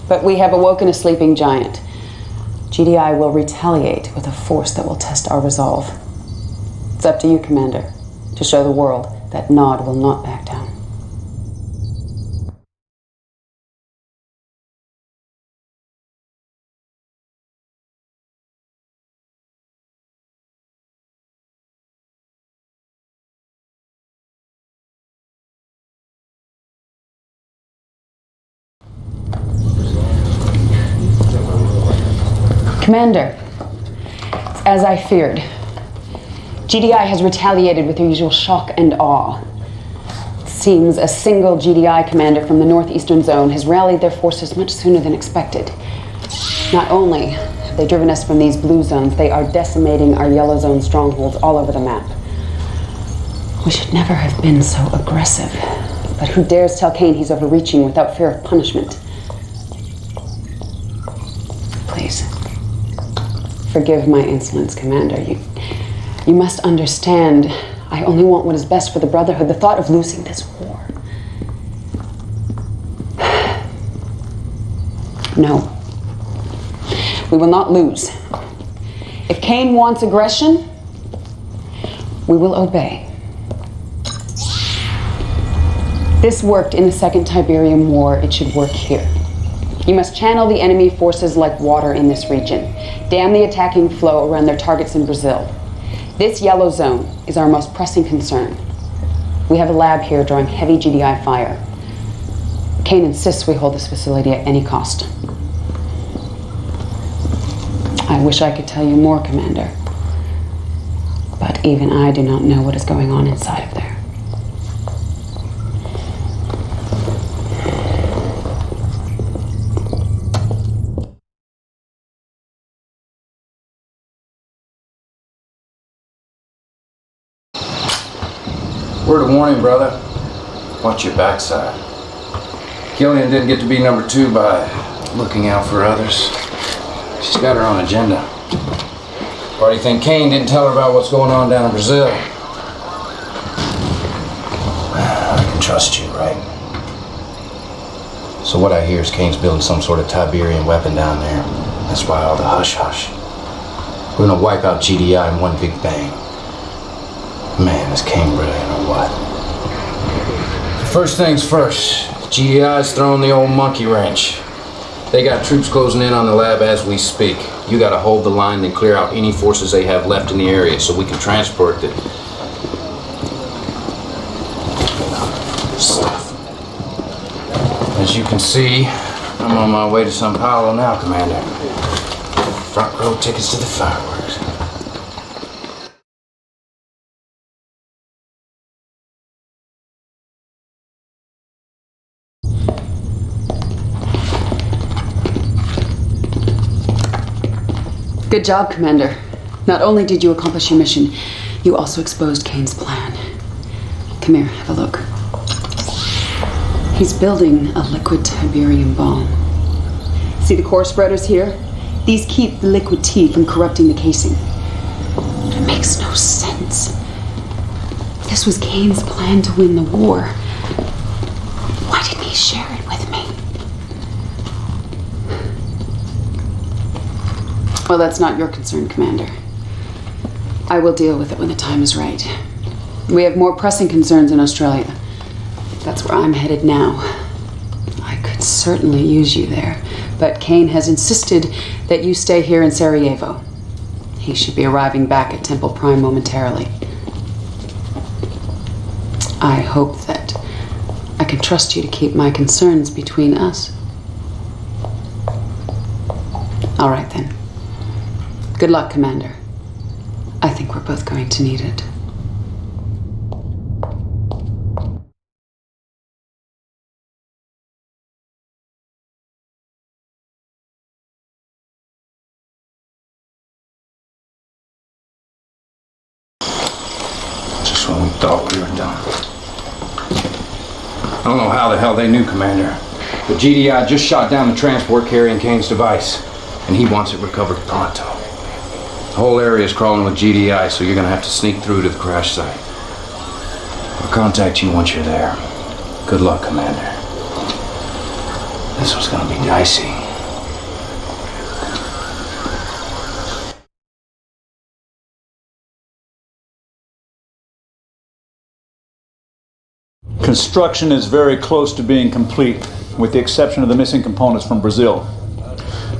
Speaker 17: But we have awoken a sleeping giant. GDI will retaliate with a force that will test our resolve. It's up to you, Commander, to show the world that Nod will not back down. Commander, it's as I feared. GDI has retaliated with their usual shock and awe. Seems a single GDI commander from the northeastern zone has rallied their forces much sooner than expected. Not only have they driven us from these blue zones, they are decimating our yellow zone strongholds all over the map. We should never have been so aggressive. But who dares tell Kane he's overreaching without fear of punishment? Please. Forgive my insolence, Commander. You must understand, I only want what is best for the Brotherhood. The thought of losing this war. No. We will not lose. If Kane wants aggression, we will obey. This worked in the Second Tiberium War. It should work here. You must channel the enemy forces like water in this region. Dam the attacking flow around their targets in Brazil. This yellow zone is our most pressing concern. We have a lab here drawing heavy GDI fire. Kane insists we hold this facility at any cost. I wish I could tell you more, Commander. But even I do not know what is going on inside of there.
Speaker 18: Word of warning, brother. Watch your backside. Killian didn't get to be number 2 by looking out for others. She's got her own agenda. Why do you think Kane didn't tell her about what's going on down in Brazil? I can trust you, right? So what I hear is Kane's building some sort of Tiberian weapon down there. That's why all the hush-hush. We're gonna wipe out GDI in one big bang. Man, is Kane brilliant or what? First things first, GDI's throwing the old monkey wrench. They got troops closing in on the lab as we speak. You gotta hold the line and clear out any forces they have left in the area so we can transport the stuff. As you can see, I'm on my way to Sao Paulo now, Commander. Front row tickets to the fireworks.
Speaker 17: Good job, Commander. Not only did you accomplish your mission, you also exposed Kane's plan. Come here, have a look. He's building a liquid Tiberium bomb. See the core spreaders here? These keep the liquid tea from corrupting the casing. It makes no sense. This was Kane's plan to win the war. Why didn't he share it with me? Well, that's not your concern, Commander. I will deal with it when the time is right. We have more pressing concerns in Australia. That's where I'm headed now. I could certainly use you there, but Kane has insisted that you stay here in Sarajevo. He should be arriving back at Temple Prime momentarily. I hope that I can trust you to keep my concerns between us. All right, then. Good luck, Commander. I think we're both going to need it.
Speaker 18: Just when we thought we were done. I don't know how the hell they knew, Commander, but GDI just shot down the transport carrying Kane's device, and he wants it recovered pronto. The whole area is crawling with GDI, so you're gonna have to sneak through to the crash site. I'll contact you once you're there. Good luck, Commander. This was gonna be dicey.
Speaker 14: Construction is very close to being complete, with the exception of the missing components from Brazil.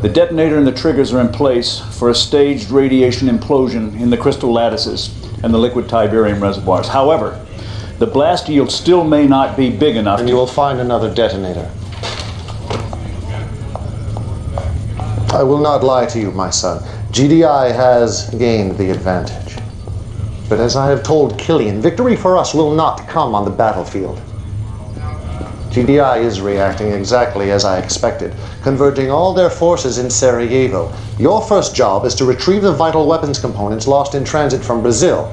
Speaker 14: The detonator and the triggers are in place for a staged radiation implosion in the crystal lattices and the liquid tiberium reservoirs. However, the blast yield still may not be big enough.
Speaker 7: And you will find another detonator. I will not lie to you, my son. GDI has gained the advantage. But as I have told Killian, victory for us will not come on the battlefield. GDI is reacting exactly as I expected, converging all their forces in Sarajevo. Your first job is to retrieve the vital weapons components lost in transit from Brazil.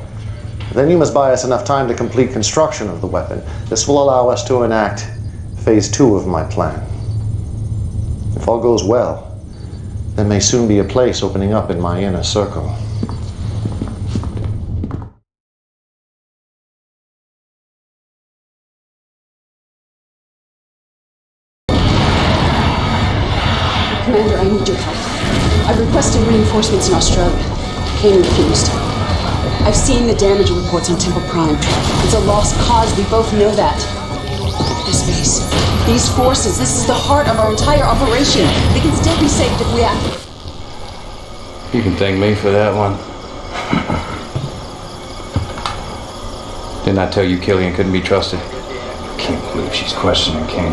Speaker 7: Then you must buy us enough time to complete construction of the weapon. This will allow us to enact phase 2 of my plan. If all goes well, there may soon be a place opening up in my inner circle.
Speaker 19: Commander, I need your help. I've requested reinforcements in Australia. Kane refused. I've seen the damage reports on Temple Prime. It's a lost cause, we both know that. This base, these forces, this is the heart of our entire operation. They can still be saved if we act.
Speaker 18: You can thank me for that one. Didn't I tell you Killian couldn't be trusted? Can't believe she's questioning Kane.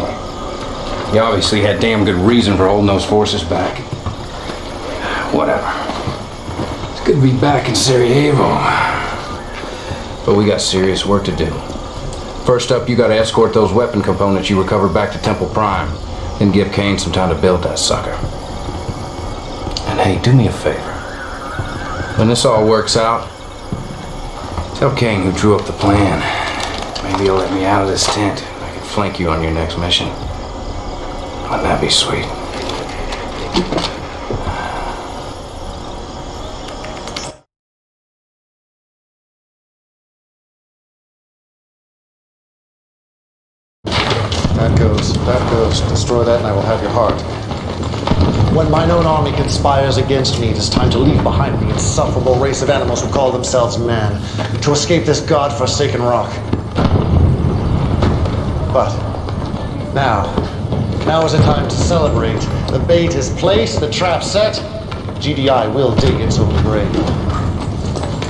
Speaker 18: He obviously had damn good reason for holding those forces back. Whatever. It's good to be back in Sarajevo. But we got serious work to do. First up, you gotta escort those weapon components you recovered back to Temple Prime, and give Kane some time to build that sucker. And hey, do me a favor. When this all works out, tell Kane who drew up the plan. Maybe he'll let me out of this tent. I can flank you on your next mission. Wouldn't that be sweet?
Speaker 7: That goes. Destroy that and I will have your heart. When mine own army conspires against me, it is time to leave behind the insufferable race of animals who call themselves man, to escape this god-forsaken rock. But now is the time to celebrate. The bait is placed, the trap set. GDI will dig its own grave.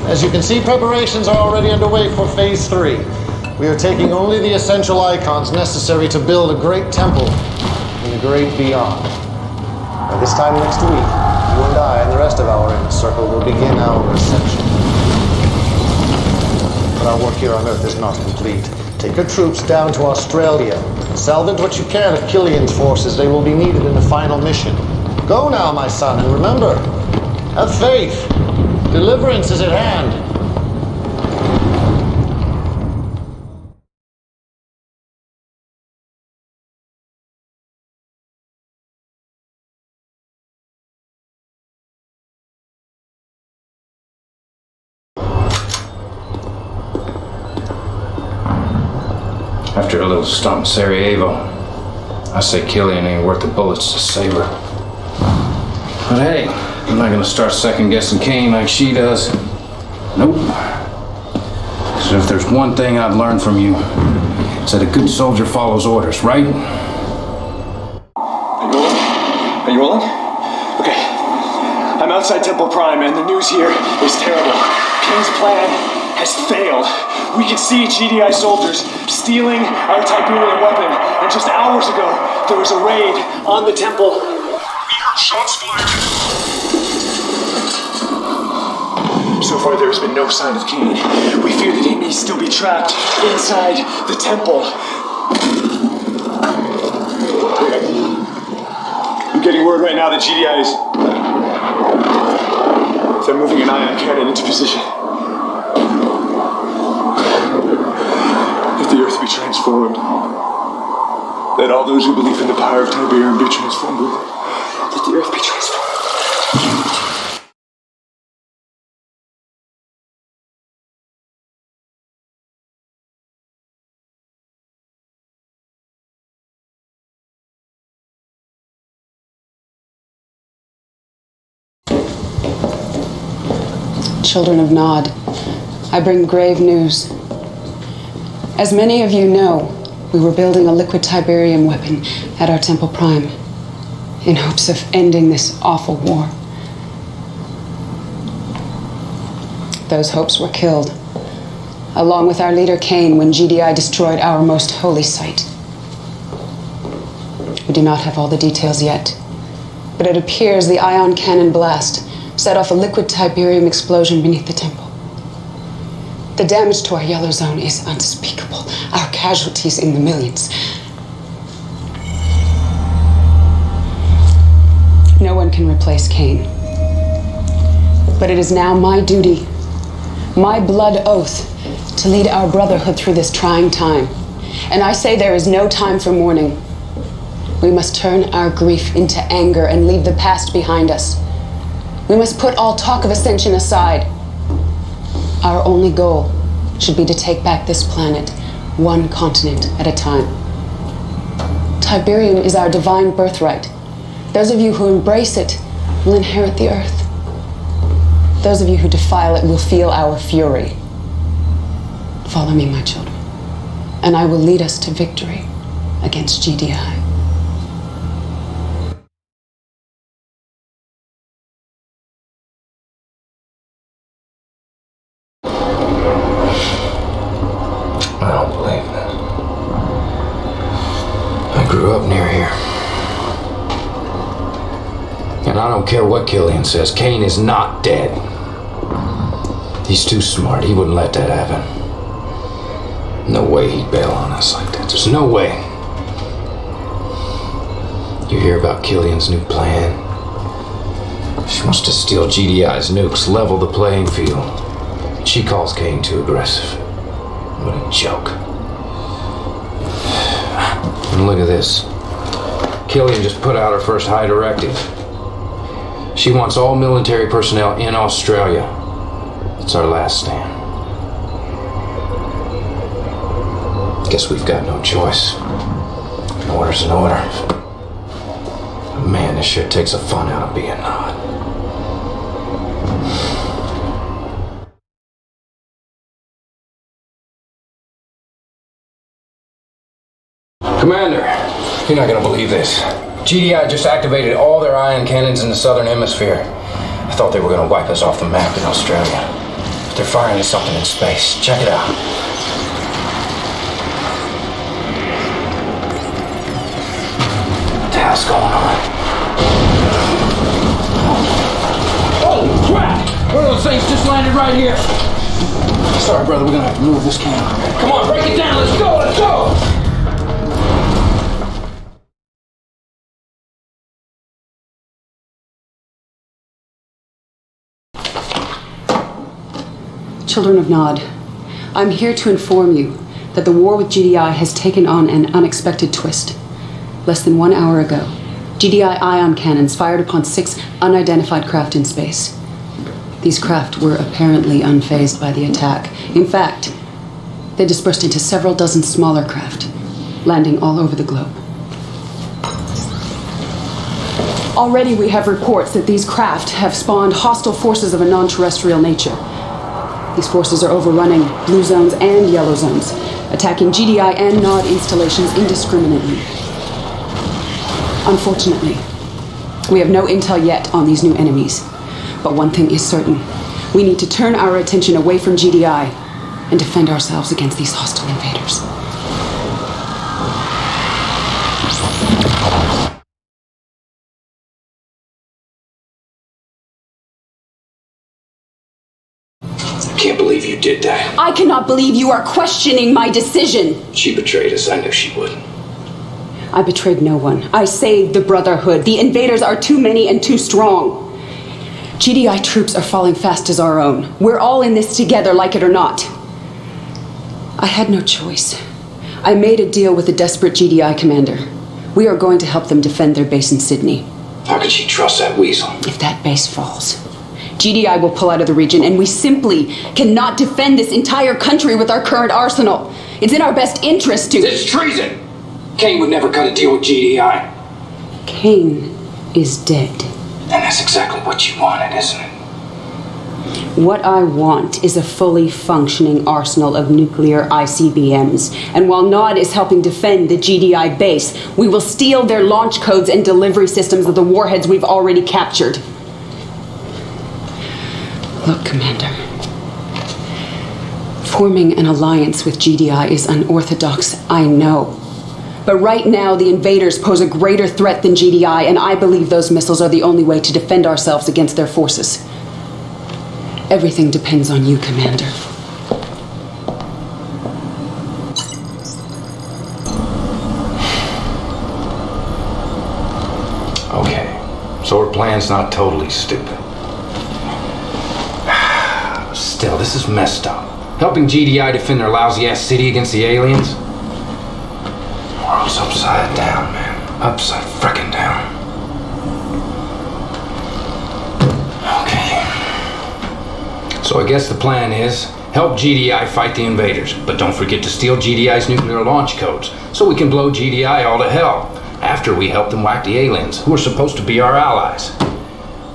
Speaker 7: As you can see, preparations are already underway for phase 3. We are taking only the essential icons necessary to build a great temple in the great beyond. By this time next week, you and I and the rest of our inner circle will begin our ascension. But our work here on Earth is not complete. Take your troops down to Australia. Salvage what you can of Killian's forces. They will be needed in the final mission. Go now, my son, and remember, have faith. Deliverance is at hand.
Speaker 18: After a little stump in Sarajevo, I say Killian ain't worth the bullets to save her. But hey, I'm not gonna start second-guessing Kane like she does. Nope. So if there's one thing I've learned from you, it's that a good soldier follows orders, right?
Speaker 20: Are you rolling? Okay. I'm outside Temple Prime, and the news here is terrible. Kane's plan has failed. We can see GDI soldiers stealing our Tiberium weapon, and just hours ago, there was a raid on the temple. We heard shots fired. So far, there has been no sign of Kane. We fear that he may still be trapped inside the temple. I'm getting word right now that GDI is... They're moving an ion cannon into position. Let the Earth be transformed. Let all those who believe in the power of Tiberium be transformed with it. Let the Earth be transformed.
Speaker 17: Children of Nod, I bring grave news. As many of you know,
Speaker 19: We were building a liquid Tiberium weapon at our Temple Prime in hopes of ending this awful war. Those hopes were killed, along with our leader Cain, when GDI destroyed our most holy site. We do not have all the details yet, but it appears the ion cannon blast set off a liquid Tiberium explosion beneath the temple. The damage to our yellow zone is unspeakable. Our casualties in the millions. No one can replace Cain. But it is now my duty, my blood oath, to lead our brotherhood through this trying time. And I say there is no time for mourning. We must turn our grief into anger and leave the past behind us. We must put all talk of ascension aside. Our only goal should be to take back this planet, one continent at a time. Tiberium is our divine birthright. Those of you who embrace it will inherit the earth. Those of you who defile it will feel our fury. Follow me, my children, and I will lead us to victory against GDI.
Speaker 18: I don't believe this. I grew up near here. And I don't care what Killian says, Cain is not dead. He's too smart. He wouldn't let that happen. No way he'd bail on us like that. There's no way. You hear about Killian's new plan? She wants to steal GDI's nukes, level the playing field. She calls Cain too aggressive. What a joke. And look at this. Killian just put out her first high directive. She wants all military personnel in Australia. It's our last stand. Guess we've got no choice. An order's an order. Man, this shit takes the fun out of being Nod. Commander, you're not gonna believe this. GDI just activated all their ion cannons in the southern hemisphere. I thought they were gonna wipe us off the map in Australia. But they're firing at something in space. Check it out. What the hell's going on?
Speaker 11: Holy crap! One of those things just landed right here. Sorry, brother, we're gonna have to move this camera. Come on, break it down. Let's go, let's go!
Speaker 19: Children of Nod, I'm here to inform you that the war with GDI has taken on an unexpected twist. Less than 1 hour ago, GDI ion cannons fired upon 6 unidentified craft in space. These craft were apparently unfazed by the attack. In fact, they dispersed into several dozen smaller craft, landing all over the globe. Already we have reports that these craft have spawned hostile forces of a non-terrestrial nature. These forces are overrunning blue zones and yellow zones, attacking GDI and Nod installations indiscriminately. Unfortunately, we have no intel yet on these new enemies. But one thing is certain. We need to turn our attention away from GDI and defend ourselves against these hostile invaders.
Speaker 18: I can't believe you did that.
Speaker 19: I cannot believe you are questioning my decision.
Speaker 18: She betrayed us. I knew she would.
Speaker 19: I betrayed no one. I saved the Brotherhood. The invaders are too many and too strong. GDI troops are falling fast as our own. We're all in this together, like it or not. I had no choice. I made a deal with a desperate GDI commander. We are going to help them defend their base in Sydney.
Speaker 18: How could she trust that weasel?
Speaker 19: If that base falls, GDI will pull out of the region, and we simply cannot defend this entire country with our current arsenal. It's in our best interest to—
Speaker 18: It's treason! Cain would never cut a deal with GDI.
Speaker 19: Cain is dead.
Speaker 18: And that's exactly what you wanted, isn't it?
Speaker 19: What I want is a fully functioning arsenal of nuclear ICBMs. And while Nod is helping defend the GDI base, we will steal their launch codes and delivery systems of the warheads we've already captured. Look, Commander. Forming an alliance with GDI is unorthodox, I know. But right now, the invaders pose a greater threat than GDI, and I believe those missiles are the only way to defend ourselves against their forces. Everything depends on you, Commander.
Speaker 18: Okay, so our plan's not totally stupid. Still, this is messed up. Helping GDI defend their lousy-ass city against the aliens? The world's upside down, man. Upside frickin' down. So I guess the plan is, help GDI fight the invaders, but don't forget to steal GDI's nuclear launch codes, so we can blow GDI all to hell, after we help them whack the aliens, who are supposed to be our allies.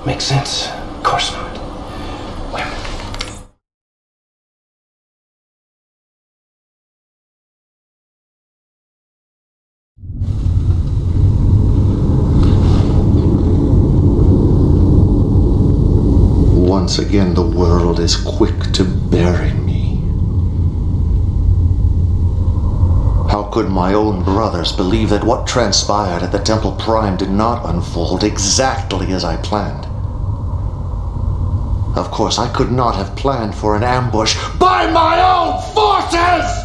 Speaker 18: Makes sense? Of course not. Wait a minute.
Speaker 7: Once again, the world is quick to bury me. How could my own brothers believe that what transpired at the Temple Prime did not unfold exactly as I planned? Of course, I could not have planned for an ambush by my own forces!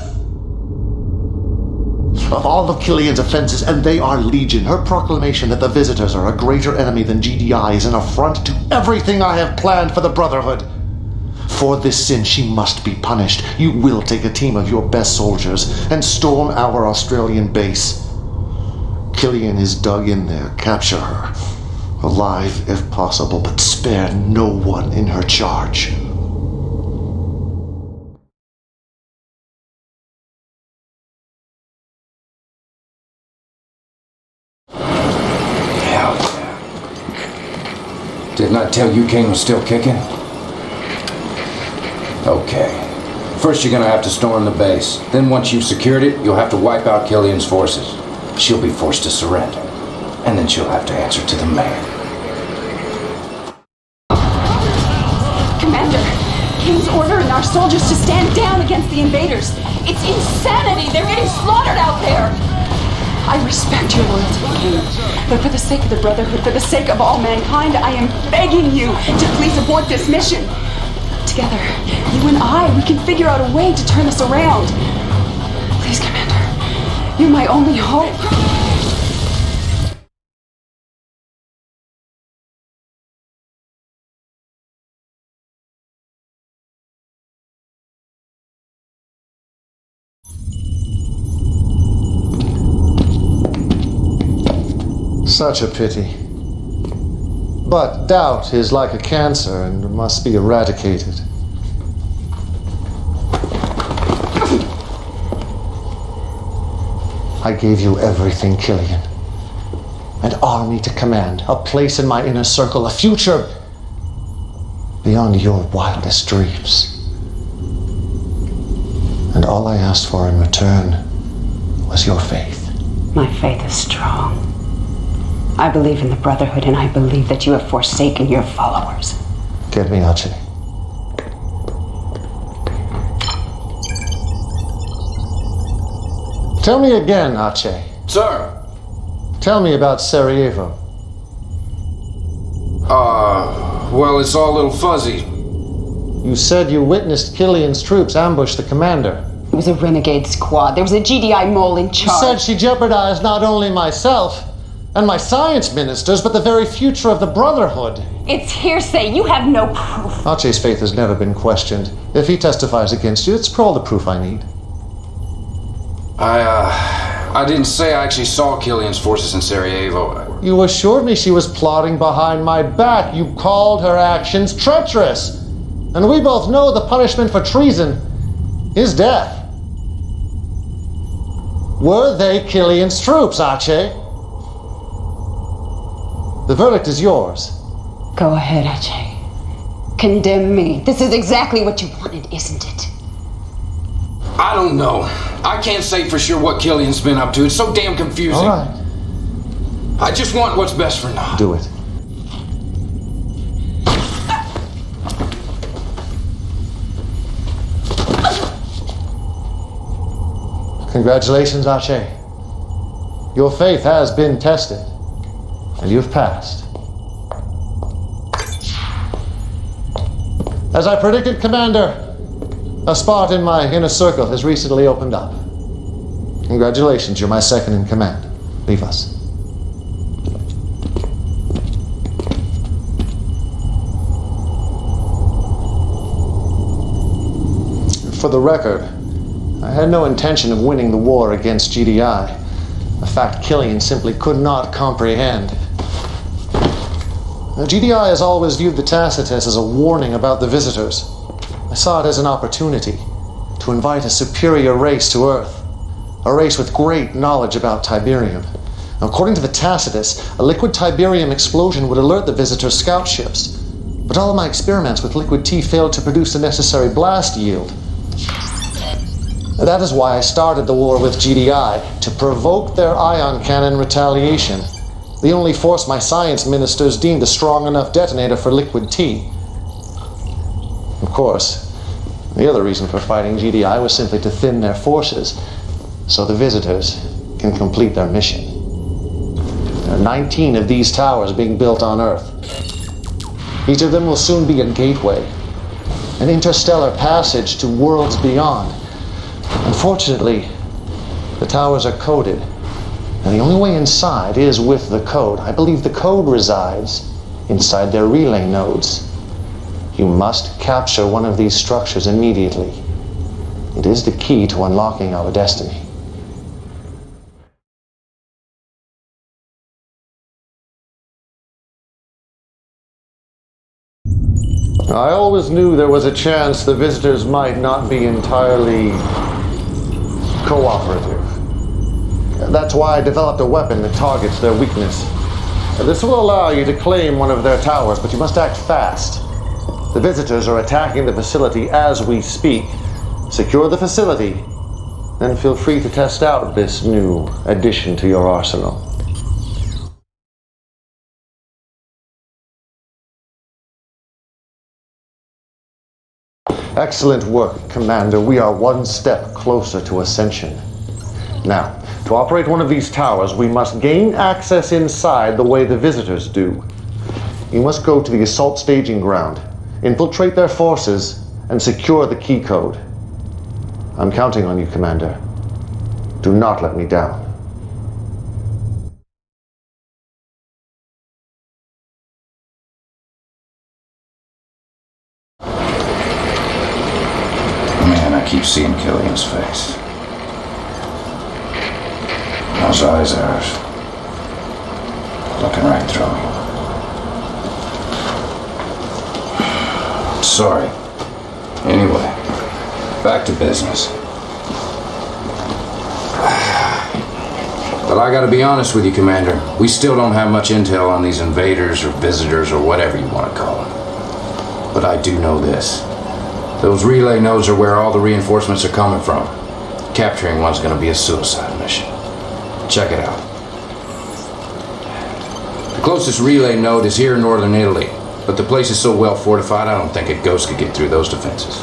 Speaker 7: Of all of Killian's offenses, and they are legion, her proclamation that the visitors are a greater enemy than GDI is an affront to everything I have planned for the Brotherhood. For this sin, she must be punished. You will take a team of your best soldiers and storm our Australian base. Killian is dug in there. Capture her. Alive, if possible, but spare no one in her charge.
Speaker 18: Didn't I tell you Kane was still kicking? Okay. First you're gonna have to storm the base. Then once you've secured it, you'll have to wipe out Killian's forces. She'll be forced to surrender. And then she'll have to answer to the man.
Speaker 19: Commander, Kane's ordering our soldiers to stand down against the invaders. It's insanity! They're getting slaughtered out there! I respect your loyalty, Kane, but for the sake of the Brotherhood, for the sake of all mankind, I am begging you to please abort this mission. Together, you and I, we can figure out a way to turn this around. Please, Commander, you're my only hope.
Speaker 7: Such a pity. But doubt is like a cancer and must be eradicated. I gave you everything, Killian. An army to command, a place in my inner circle, a future beyond your wildest dreams. And all I asked for in return was your faith.
Speaker 19: My faith is strong. I believe in the Brotherhood, and I believe that you have forsaken your followers.
Speaker 7: Get me, Archie. Tell me again, Archie.
Speaker 18: Sir.
Speaker 7: Tell me about Sarajevo.
Speaker 18: Well, it's all a little fuzzy.
Speaker 7: You said you witnessed Killian's troops ambush the commander.
Speaker 19: It was a renegade squad. There was a GDI mole in charge.
Speaker 7: You said she jeopardized not only myself and my science ministers, but the very future of the Brotherhood.
Speaker 19: It's hearsay. You have no proof.
Speaker 7: Archie's faith has never been questioned. If he testifies against you, it's all the proof I need.
Speaker 18: I didn't say I actually saw Killian's forces in Sarajevo.
Speaker 7: You assured me she was plotting behind my back. You called her actions treacherous. And we both know the punishment for treason is death. Were they Killian's troops, Archie? The verdict is yours.
Speaker 19: Go ahead, Archie. Condemn me. This is exactly what you wanted, isn't it?
Speaker 18: I don't know. I can't say for sure what Killian's been up to. It's so damn confusing.
Speaker 7: All right.
Speaker 18: I just want what's best for Nod.
Speaker 7: Do it. Congratulations, Archie. Your faith has been tested, and you've passed. As I predicted, Commander, a spot in my inner circle has recently opened up. Congratulations, you're my second in command. Leave us. For the record, I had no intention of winning the war against GDI, a fact Killian simply could not comprehend. Now, GDI has always viewed the Tacitus as a warning about the visitors. I saw it as an opportunity to invite a superior race to Earth, a race with great knowledge about Tiberium. Now, according to the Tacitus, a liquid Tiberium explosion would alert the visitors' scout ships, but all of my experiments with liquid T failed to produce the necessary blast yield. That is why I started the war with GDI, to provoke their ion cannon retaliation, the only force my science ministers deemed a strong enough detonator for liquid T. Of course, the other reason for fighting GDI was simply to thin their forces, so the visitors can complete their mission. There are 19 of these towers being built on Earth. Each of them will soon be a gateway, an interstellar passage to worlds beyond. Unfortunately, the towers are coded, and the only way inside is with the code. I believe the code resides inside their relay nodes. You must capture one of these structures immediately. It is the key to unlocking our destiny. I always knew there was a chance the visitors might not be entirely cooperative. That's why I developed a weapon that targets their weakness. This will allow you to claim one of their towers, but you must act fast. The visitors are attacking the facility as we speak. Secure the facility, then feel free to test out this new addition to your arsenal. Excellent work, Commander. We are one step closer to ascension. Now, to operate one of these towers, we must gain access inside the way the visitors do. You must go to the assault staging ground, infiltrate their forces, and secure the key code. I'm counting on you, Commander. Do not let me down.
Speaker 18: Man, I keep seeing Killian's face. Those eyes of hers, looking right through me. Sorry. Anyway, back to business. But I gotta be honest with you, Commander. We still don't have much intel on these invaders or visitors or whatever you want to call them. But I do know this. Those relay nodes are where all the reinforcements are coming from. Capturing one's gonna be a suicide mission. Check it out. The closest relay node is here in northern Italy, but the place is so well fortified I don't think a ghost could get through those defenses.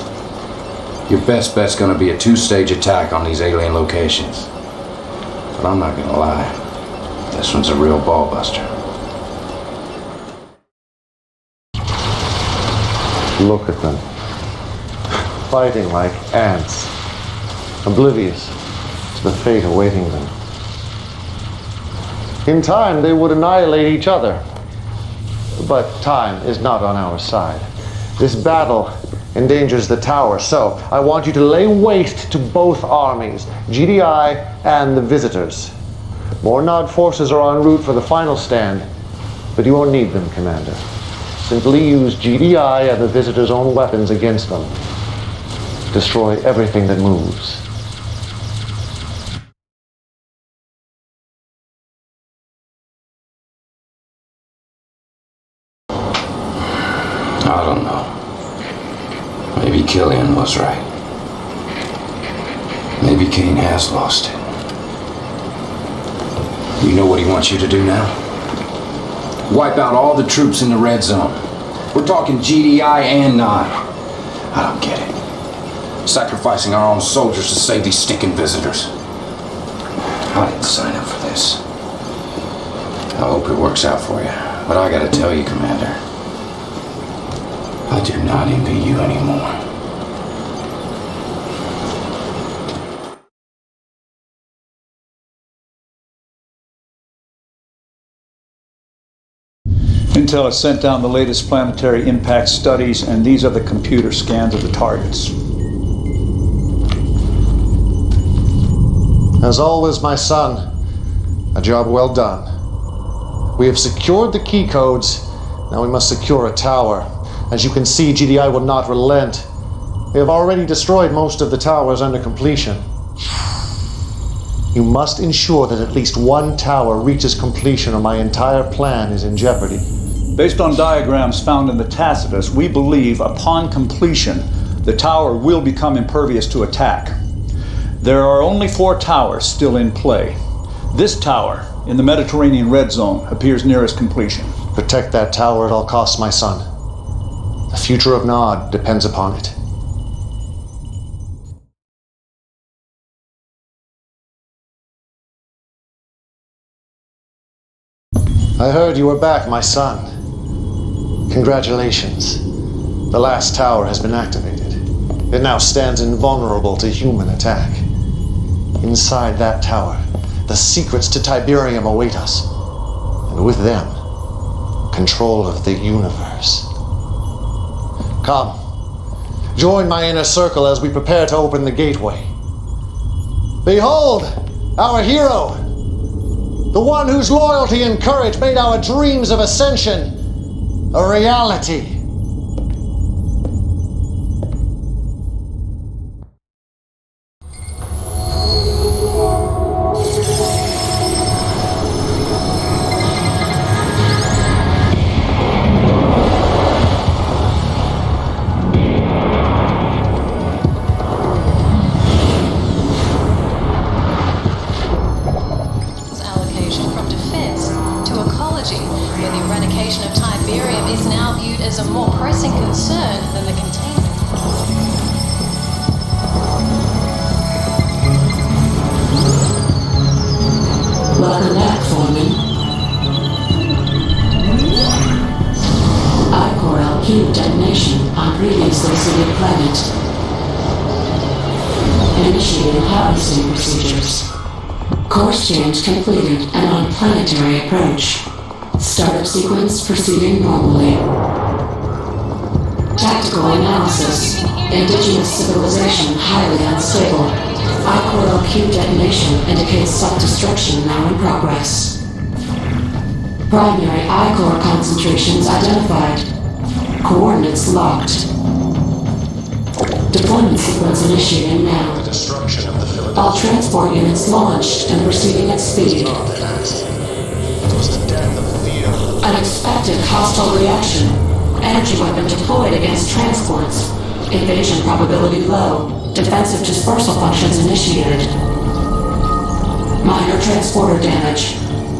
Speaker 18: Your best bet's gonna be a two-stage attack on these alien locations. But I'm not gonna lie, this one's a real ball buster.
Speaker 7: Look at them. Fighting like ants, oblivious to the fate awaiting them. In time, they would annihilate each other. But time is not on our side. This battle endangers the tower, so I want you to lay waste to both armies, GDI and the visitors. More Nod forces are en route for the final stand, but you won't need them, Commander. Simply use GDI and the visitors' own weapons against them. Destroy everything that moves.
Speaker 18: I don't know. Killian was right. Maybe Kane has lost it. You know what he wants you to do now? Wipe out all the troops in the red zone. We're talking GDI and Nod. I don't get it. Sacrificing our own soldiers to save these stinking visitors. I didn't sign up for this. I hope it works out for you. But I gotta tell you, Commander, I do not envy you anymore.
Speaker 14: Intel has sent down the latest planetary impact studies, and these are the computer scans of the targets.
Speaker 7: As always, my son, a job well done. We have secured the key codes. Now we must secure a tower. As you can see, GDI will not relent. We have already destroyed most of the towers under completion. You must ensure that at least one tower reaches completion, or my entire plan is in jeopardy.
Speaker 14: Based on diagrams found in the Tacitus, we believe upon completion, the tower will become impervious to attack. There are only 4 towers still in play. This tower, in the Mediterranean red zone, appears nearest completion.
Speaker 7: Protect that tower at all costs, my son. The future of Nod depends upon it. I heard you were back, my son. Congratulations. The last tower has been activated. It now stands invulnerable to human attack. Inside that tower, the secrets to Tiberium await us. And with them, control of the universe. Come, join my inner circle as we prepare to open the gateway. Behold, our hero! The one whose loyalty and courage made our dreams of ascension a reality.
Speaker 1: Welcome back, Foreman. Icor LQ detonation on previously seeded planet. Initiating harvesting procedures. Course change completed and on planetary approach. Startup sequence proceeding normally. Tactical analysis. Indigenous civilization highly unstable. Icor LQ detonation indicates self-destruction now in progress. Primary Icor concentrations identified. Coordinates locked. Deployment sequence initiating now.
Speaker 7: The destruction of the Philadelphia.
Speaker 1: All transport units launched and proceeding at speed.
Speaker 7: It was the death of fear.
Speaker 1: Unexpected hostile reaction. Energy weapon deployed against transports. Invasion probability low. Defensive dispersal functions initiated. Minor transporter damage.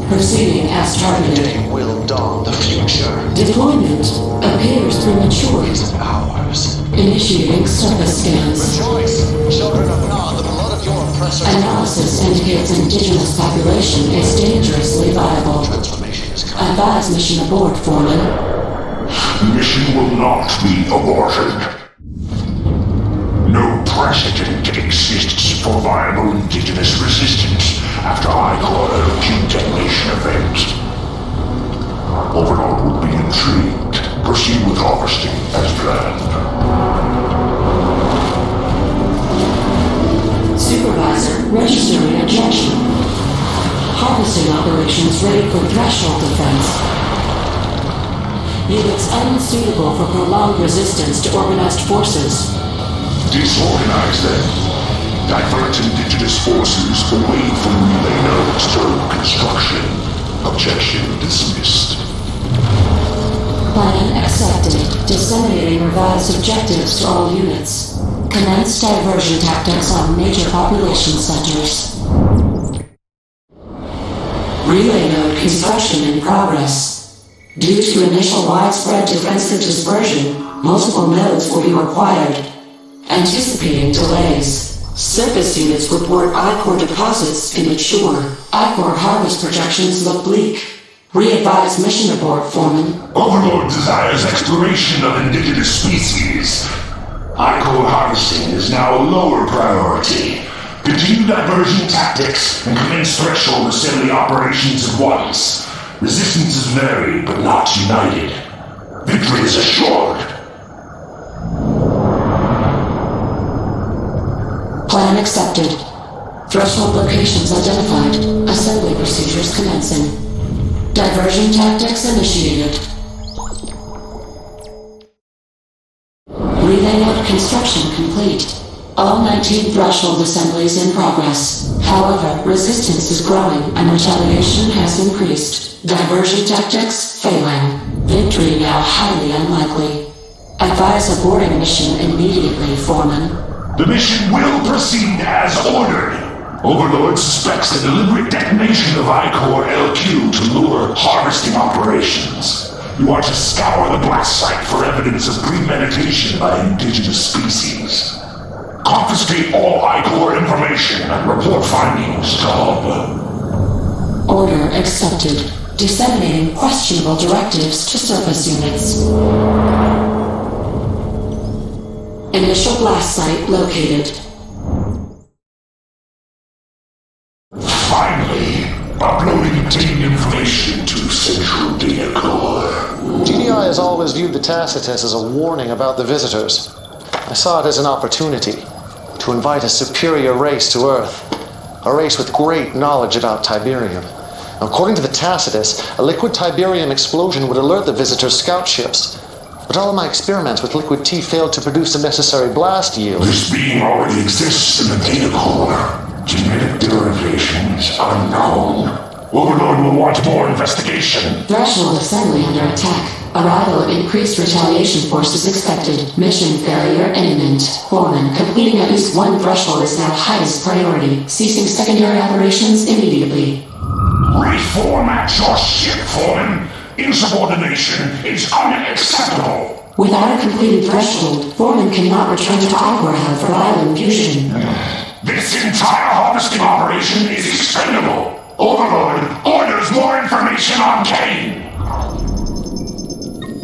Speaker 1: Proceeding as targeted.
Speaker 7: They will dawn the future.
Speaker 1: Deployment appears premature.
Speaker 7: It is ours.
Speaker 1: Initiating surface scans.
Speaker 7: Rejoice, children of Nod, the blood of your oppressors.
Speaker 1: Analysis indicates indigenous population is dangerously viable.
Speaker 7: Transformation is coming.
Speaker 1: Advise mission abort, Foreman.
Speaker 21: Mission will not be aborted. No precedent exists for viable indigenous resistance after Icor LQ detonation event. Overlord would be intrigued. Proceed with harvesting as planned.
Speaker 1: Supervisor, registering injection. Harvesting operations ready for threshold defense. Units unsuitable for prolonged resistance to organized forces.
Speaker 21: Disorganize them. Divert indigenous forces away from relay nodes during construction. Objection dismissed.
Speaker 1: Plan accepted. Disseminating revised objectives to all units. Commence diversion tactics on major population centers. Relay node construction in progress. Due to initial widespread defensive dispersion, multiple nodes will be required. Anticipating delays. Surface units report ichor deposits immature. Ichor harvest projections look bleak. Re-advise mission report, Foreman.
Speaker 21: Overlord desires exploration of indigenous species. Ichor harvesting is now a lower priority. Continue diversion tactics and commence threshold assembly operations at once. Resistances vary, but not united. Victory is assured.
Speaker 1: Plan accepted. Threshold locations identified. Assembly procedures commencing. Diversion tactics initiated. Relay node construction complete. All 19 threshold assemblies in progress. However, resistance is growing and retaliation has increased. Diversion tactics failing. Victory now highly unlikely. Advise aborting mission immediately, Foreman.
Speaker 21: The mission will proceed as ordered. Overlord suspects the deliberate detonation of Ichor LQ to lure harvesting operations. You are to scour the blast site for evidence of premeditation by indigenous species. Confiscate all Ichor information and report findings to Hub.
Speaker 1: Order accepted. Disseminating questionable directives to surface units. Initial blast site located.
Speaker 21: Finally, uploading obtained information to Central Data Core.
Speaker 7: GDI has always viewed the Tacitus as a warning about the visitors. I saw it as an opportunity to invite a superior race to Earth, a race with great knowledge about Tiberium. According to the Tacitus, a liquid Tiberium explosion would alert the visitors' scout ships. But all of my experiments with liquid T failed to produce the necessary blast yield.
Speaker 21: This being already exists in the data core. Genetic derivations unknown. Overlord will want more investigation.
Speaker 1: Threshold assembly under attack. Arrival of increased retaliation forces expected. Mission failure imminent. Foreman, completing at least one threshold is now highest priority. Ceasing secondary operations immediately.
Speaker 21: Reformat your ship, Foreman. Insubordination is unacceptable.
Speaker 1: Without a completed threshold, Foreman cannot return to Ichor Hub for vital infusion.
Speaker 21: This entire harvesting operation is expendable. Overlord orders more information on Kane.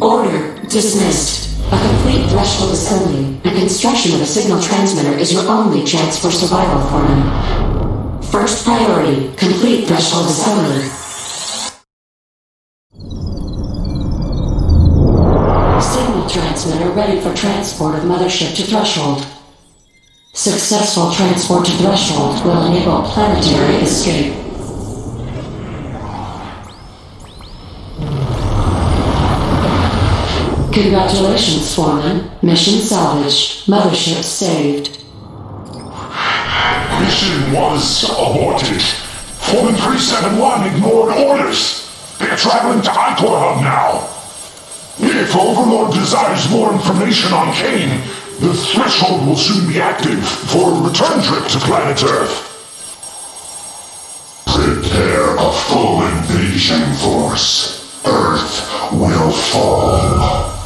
Speaker 1: Order dismissed. A complete threshold assembly and construction of a signal transmitter is your only chance for survival, Foreman. First priority, complete threshold assembly. Signal transmitter ready for transport of mothership to threshold. Successful transport to threshold will enable planetary escape. Congratulations, Foreman. Mission salvaged. Mothership saved.
Speaker 21: Mission was aborted. Foreman 371 ignored orders. They're traveling to Ichor Hub now. If Overlord desires more information on Kane, the threshold will soon be active for a return trip to planet Earth. Prepare a full invasion force. Earth will fall.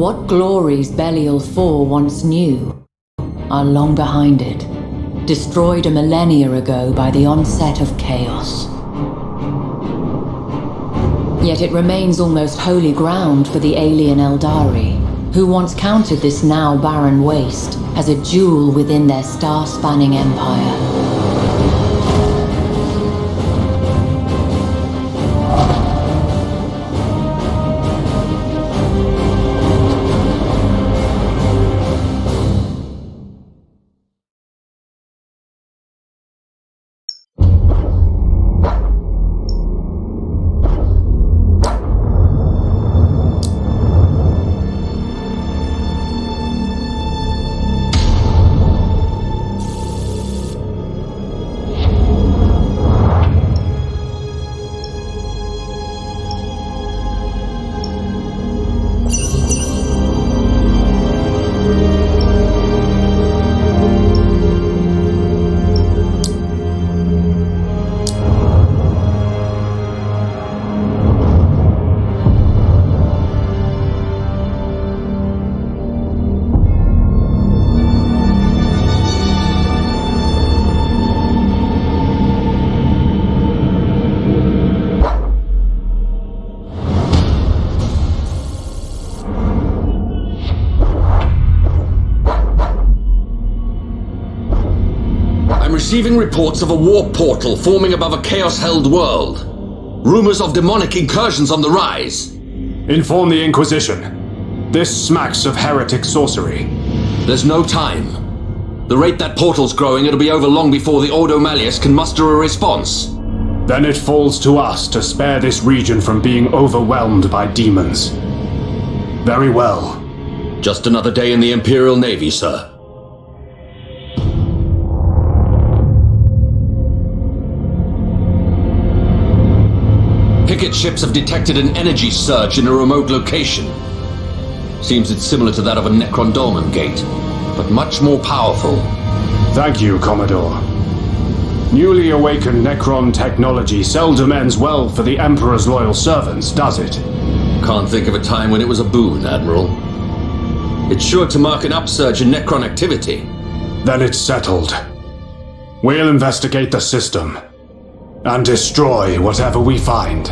Speaker 4: what glories Belial 4 once knew are long behind it, destroyed a millennia ago by the onset of chaos. Yet it remains almost holy ground for the alien Eldari, who once counted this now barren waste as a jewel within their star-spanning empire.
Speaker 22: Receiving reports of a warp portal forming above a chaos-held world. Rumors of demonic incursions on the rise.
Speaker 20: Inform the Inquisition. This smacks of heretic sorcery.
Speaker 22: There's no time. The rate that portal's growing, it'll be over long before the Ordo Malleus can muster a response.
Speaker 20: Then it falls to us to spare this region from being overwhelmed by demons. Very well.
Speaker 22: Just another day in the Imperial Navy, sir. Picket ships have detected an energy surge in a remote location. Seems it's similar to that of a Necron Dolmen gate, but much more powerful.
Speaker 20: Thank you, Commodore. Newly awakened Necron technology seldom ends well for the Emperor's loyal servants, does it?
Speaker 22: Can't think of a time when it was a boon, Admiral. It's sure to mark an upsurge in Necron activity.
Speaker 20: Then it's settled. We'll investigate the system and destroy whatever we find.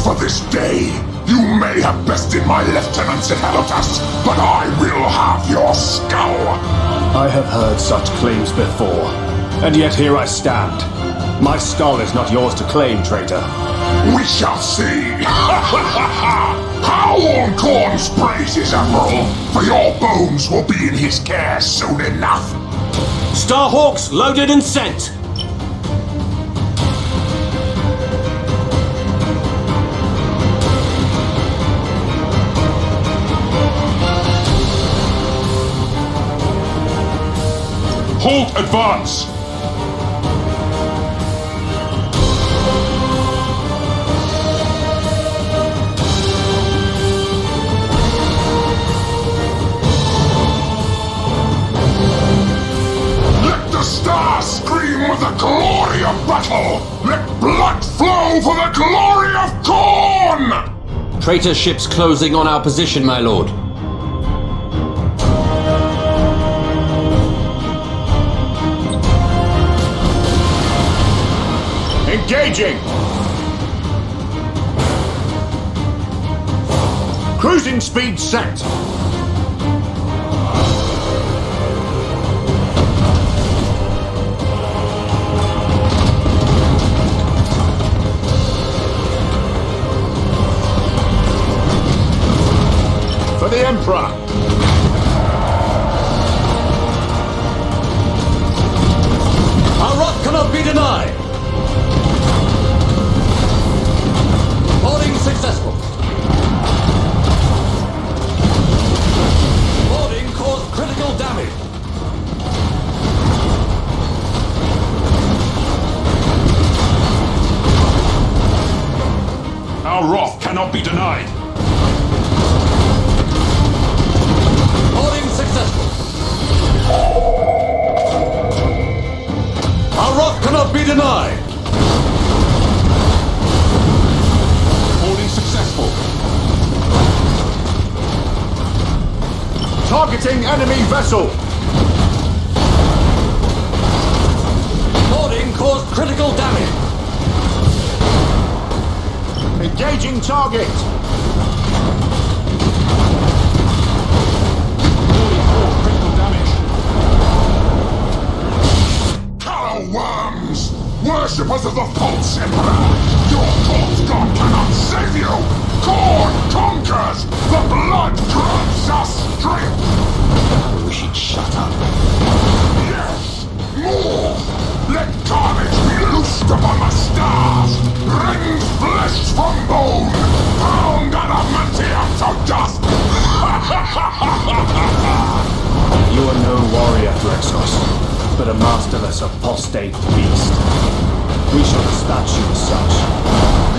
Speaker 21: for this day. You may have bested my lieutenants at Helotas, but I will have your skull.
Speaker 20: I have heard such claims before, and yet here I stand. My skull is not yours to claim, traitor.
Speaker 21: We shall see. Howl on Khorne's praises, Admiral, for your bones will be in his care soon enough.
Speaker 22: Starhawks loaded and sent!
Speaker 21: Halt advance! Let the stars scream with the glory of battle! Let blood flow for the glory of Khorne!
Speaker 22: Traitor ships closing on our position, my lord.
Speaker 21: Engaging! Cruising speed set! For the Emperor!
Speaker 22: Our rock cannot be denied! Boarding successful. Boarding caused critical damage.
Speaker 21: Our wrath cannot be denied.
Speaker 22: Boarding successful. Our rock cannot be denied.
Speaker 21: Successful.
Speaker 20: Targeting enemy vessel.
Speaker 22: Boarding caused critical damage.
Speaker 20: Engaging target.
Speaker 21: Critical damage. Callow worms! Worshippers of the false Emperor! Your false god cannot save you! Khorne conquers! The blood grants us strength!
Speaker 22: I wish he'd shut up.
Speaker 21: Yes! More! Let carnage be loosed upon the stars! Rend flesh from bone! Pound adamantium to dust!
Speaker 20: You are no warrior, Drexos, but a masterless apostate beast. We shall dispatch you as such.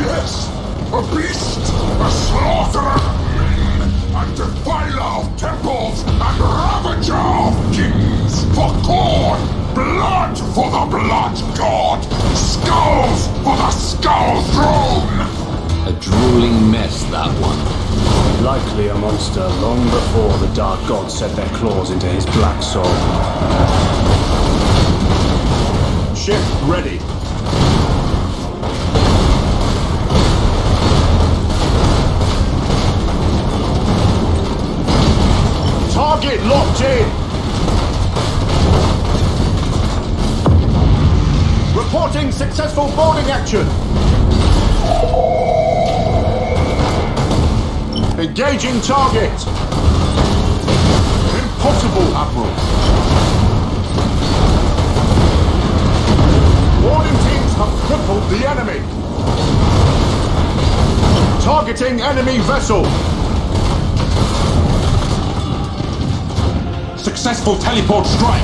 Speaker 21: Yes! A beast! A slaughterer of men! A defiler of temples! And ravager of kings! For Khorne! Blood for the blood god! Skulls for the skull throne!
Speaker 22: A drooling mess, that one.
Speaker 20: Likely a monster long before the dark gods set their claws into his black soul. Ship ready. Target locked in! Reporting successful boarding action! Engaging target! Impossible, Admiral! Boarding teams have crippled the enemy! Targeting enemy vessel!
Speaker 21: Successful teleport strike!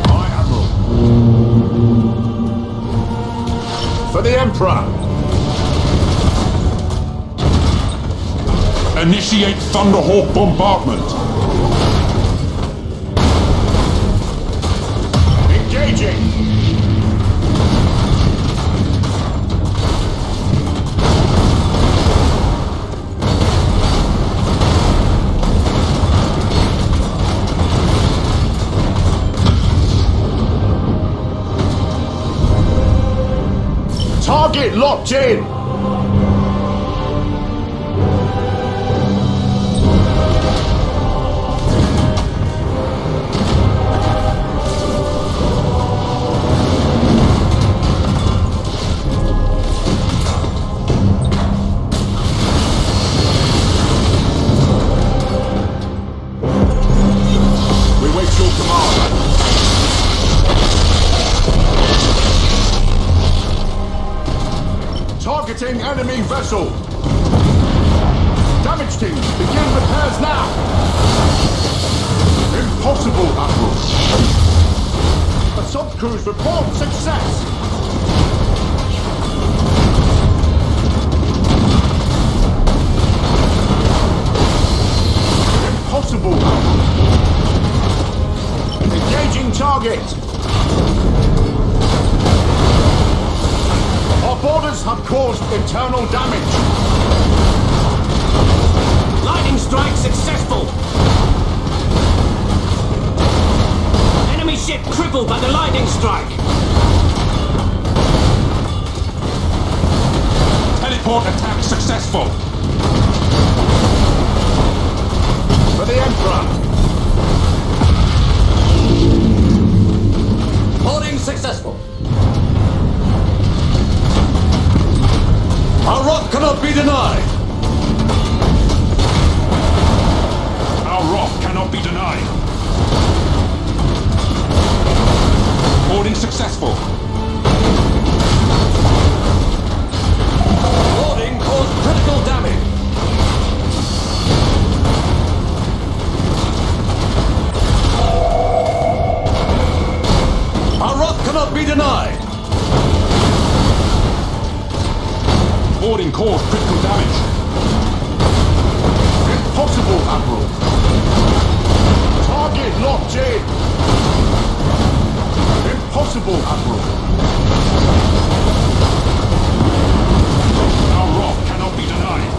Speaker 20: Aye, Admiral. For the Emperor!
Speaker 21: Initiate Thunderhawk bombardment!
Speaker 20: Engaging!
Speaker 13: Target locked in! Targeting enemy vessel. Damage team, begin repairs now. Impossible, Admiral. Assault crews report success. Impossible, Admiral. Engaging target. Our boarders have caused internal damage.
Speaker 8: Lightning strike successful. Enemy ship crippled by the lightning strike.
Speaker 21: Teleport attack successful.
Speaker 13: For the Emperor.
Speaker 8: Boarding successful.
Speaker 22: Our rock cannot be denied!
Speaker 21: Our rock cannot be denied. Boarding successful.
Speaker 22: Boarding caused critical damage! Our rock cannot be denied!
Speaker 21: Boarding caused critical damage.
Speaker 13: Impossible, Admiral. Target locked in. Impossible, Admiral.
Speaker 21: Our rock cannot be denied.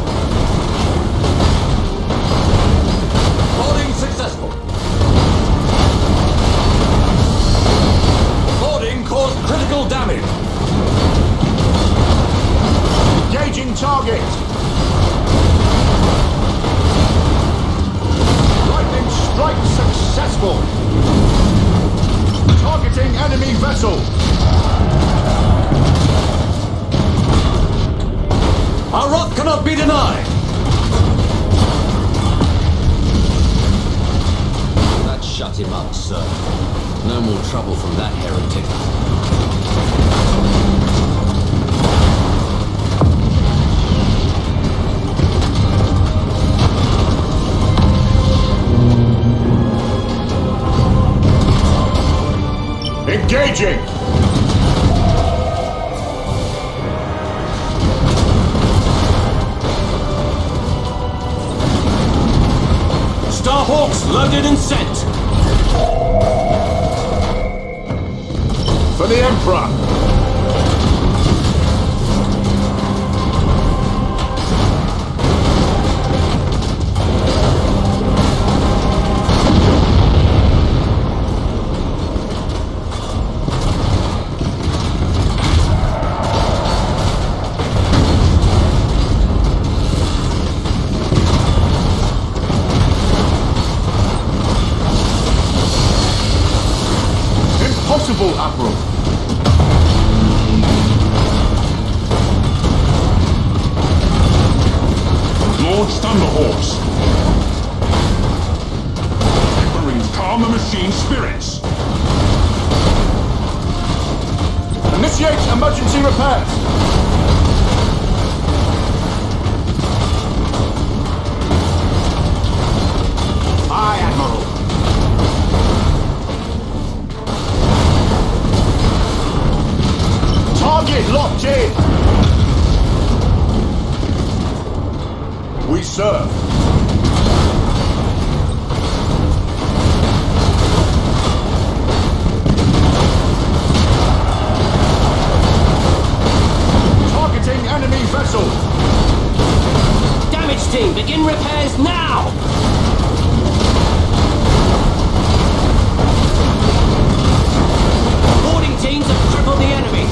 Speaker 22: Boarding successful! Boarding caused critical damage!
Speaker 13: Engaging target. Lightning strike successful. Targeting enemy vessel.
Speaker 22: Our rock cannot be denied! That shut him up, sir. No more trouble from that heretic.
Speaker 13: Engaging!
Speaker 8: Starhawks loaded and sent.
Speaker 13: For the Emperor! Impossible, Admiral.
Speaker 21: Launch Thunderhawks. Marines, calm the machine spirits.
Speaker 13: Initiate emergency repairs. Aye, Admiral. Target locked in. We serve. Targeting enemy vessel.
Speaker 8: Damage team, begin repairs now. Boarding teams have crippled the enemy.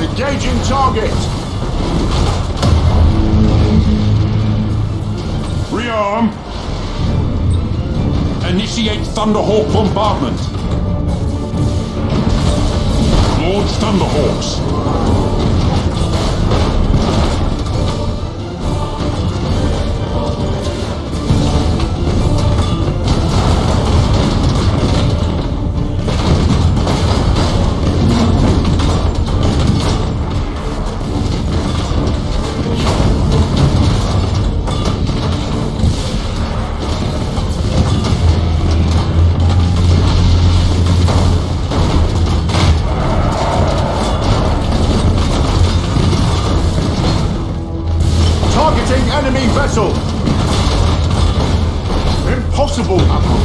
Speaker 21: Engaging target! Rearm! Initiate Thunderhawk bombardment! Launch Thunderhawks! Enemy vessel! Impossible, Admiral!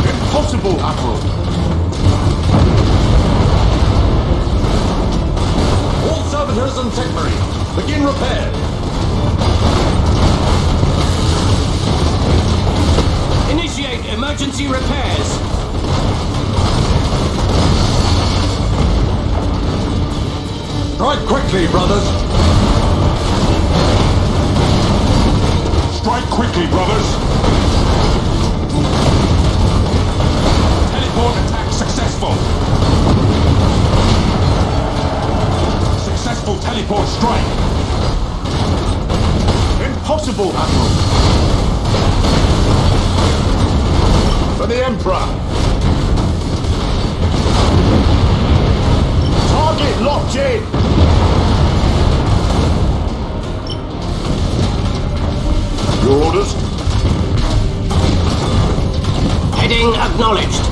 Speaker 21: Impossible, Admiral!
Speaker 22: All servitors and Techmarine, begin repair! Initiate emergency repairs. Strike quickly, brothers.
Speaker 21: Strike quickly, brothers! Teleport attack successful! Successful teleport strike! Impossible, Admiral! For the Emperor! Target locked in! Your orders?
Speaker 22: Heading acknowledged.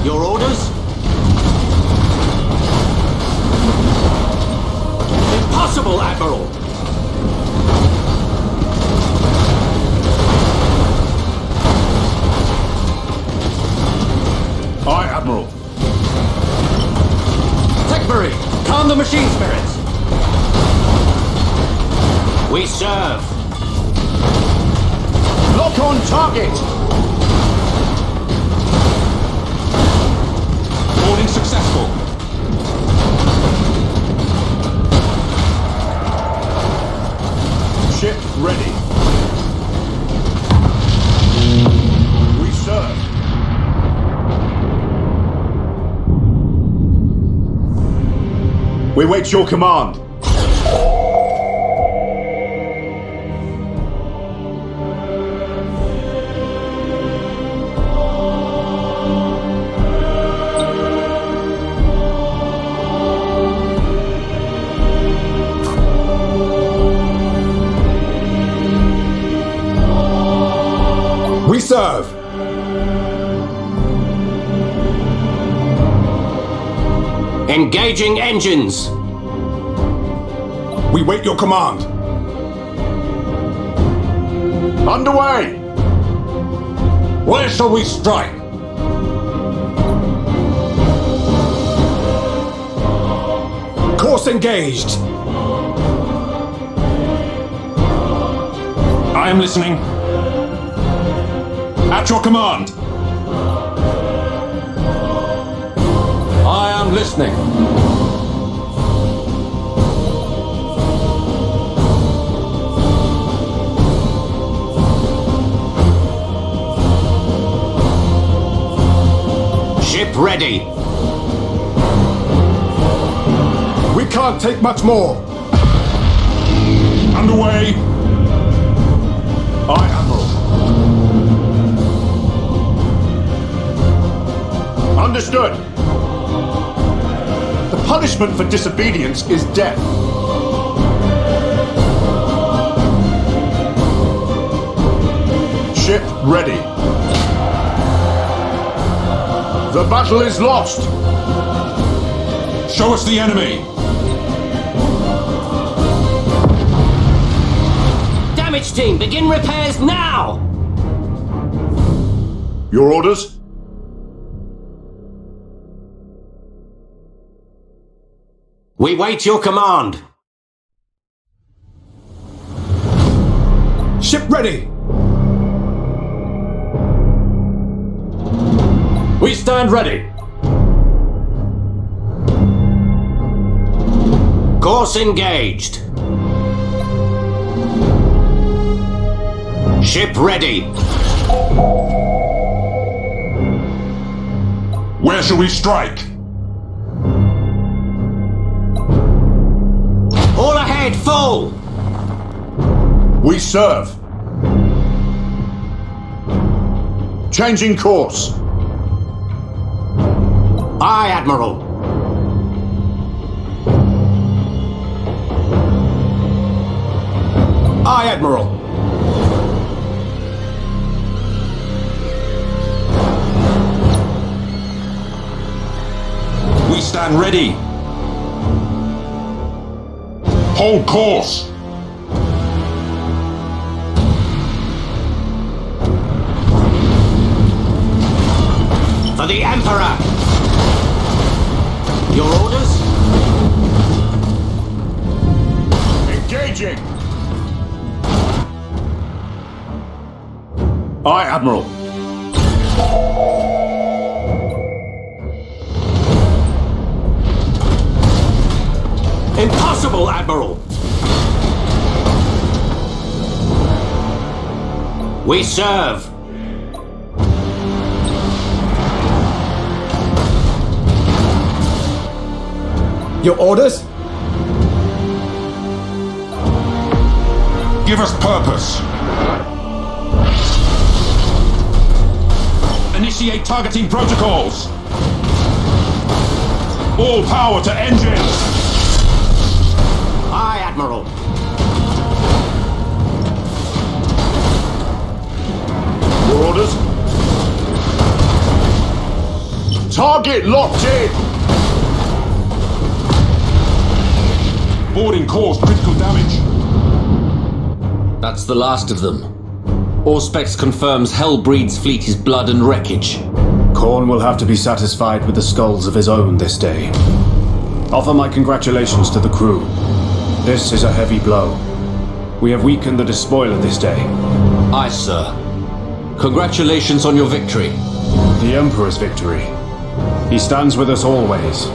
Speaker 22: Your orders? Impossible, Admiral!
Speaker 21: Aye, Admiral.
Speaker 22: Techmarine, calm the machine spirits. We serve.
Speaker 21: Lock on target! Boarding successful. Ship ready. We serve. We wait your command. We serve.
Speaker 22: Engaging engines.
Speaker 21: We wait your command. Underway!
Speaker 22: Where shall we strike?
Speaker 21: Course engaged. I am listening. At your command.
Speaker 22: I am listening. Ship ready.
Speaker 21: We can't take much more. Underway. Aye, Admiral. Understood. The punishment for disobedience is death. Ship ready. The battle is lost. Show us the enemy.
Speaker 22: Damage team, begin repairs now!
Speaker 21: Your orders?
Speaker 22: We wait your command.
Speaker 6: Ship ready!
Speaker 22: We stand ready. Course engaged. Ship ready.
Speaker 21: Where shall we strike?
Speaker 22: All ahead, full!
Speaker 21: We serve. Changing course.
Speaker 22: Aye, Admiral.
Speaker 6: Aye, Admiral.
Speaker 21: We stand ready. Hold course.
Speaker 22: For the Emperor! Your orders?
Speaker 21: Engaging!
Speaker 6: Aye, Admiral.
Speaker 22: Impossible, Admiral! We serve!
Speaker 6: Your orders?
Speaker 21: Give us purpose. Initiate targeting protocols. All power to engines.
Speaker 22: Aye, Admiral.
Speaker 21: Your orders? Target locked in. Boarding course, critical damage.
Speaker 22: That's the last of them. Auspex confirms Hellbreed's fleet is blood and wreckage.
Speaker 20: Khorne will have to be satisfied with the skulls of his own this day. Offer my congratulations to the crew. This is a heavy blow. We have weakened the despoiler this day.
Speaker 22: Aye, sir. Congratulations on your victory.
Speaker 20: The Emperor's victory. He stands with us always.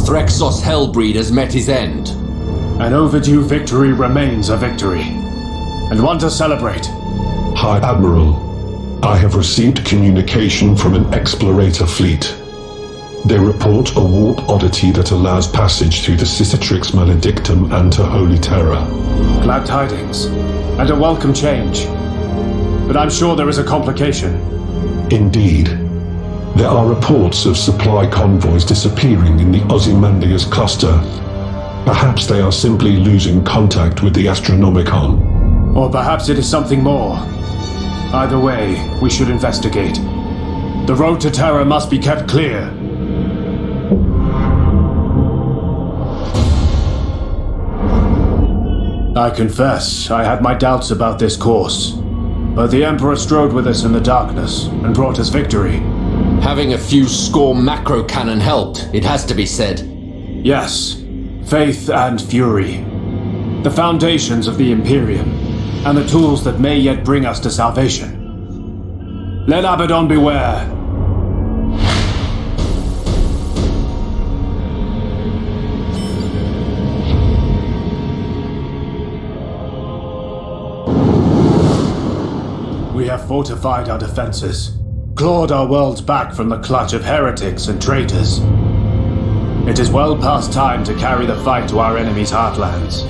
Speaker 22: Threxos Hellbreed has met his end.
Speaker 20: An overdue victory remains a victory, and one to celebrate.
Speaker 21: High Admiral, I have received communication from an explorator fleet. They report a warp oddity that allows passage through the Cicatrix Maledictum and to Holy Terra.
Speaker 20: Glad tidings, and a welcome change. But I'm sure there is a complication.
Speaker 21: Indeed. There are reports of supply convoys disappearing in the Ozymandias cluster. Perhaps they are simply losing contact with the Astronomicon.
Speaker 20: Or perhaps it is something more. Either way, we should investigate. The road to Terra must be kept clear. I confess, I had my doubts about this course. But the Emperor strode with us in the darkness and brought us victory.
Speaker 22: Having a few score macro cannon helped, it has to be said.
Speaker 20: Yes, faith and fury. The foundations of the Imperium, and the tools that may yet bring us to salvation. Let Abaddon beware. We have fortified our defenses, clawed our worlds back from the clutch of heretics and traitors. It is well past time to carry the fight to our enemy's heartlands.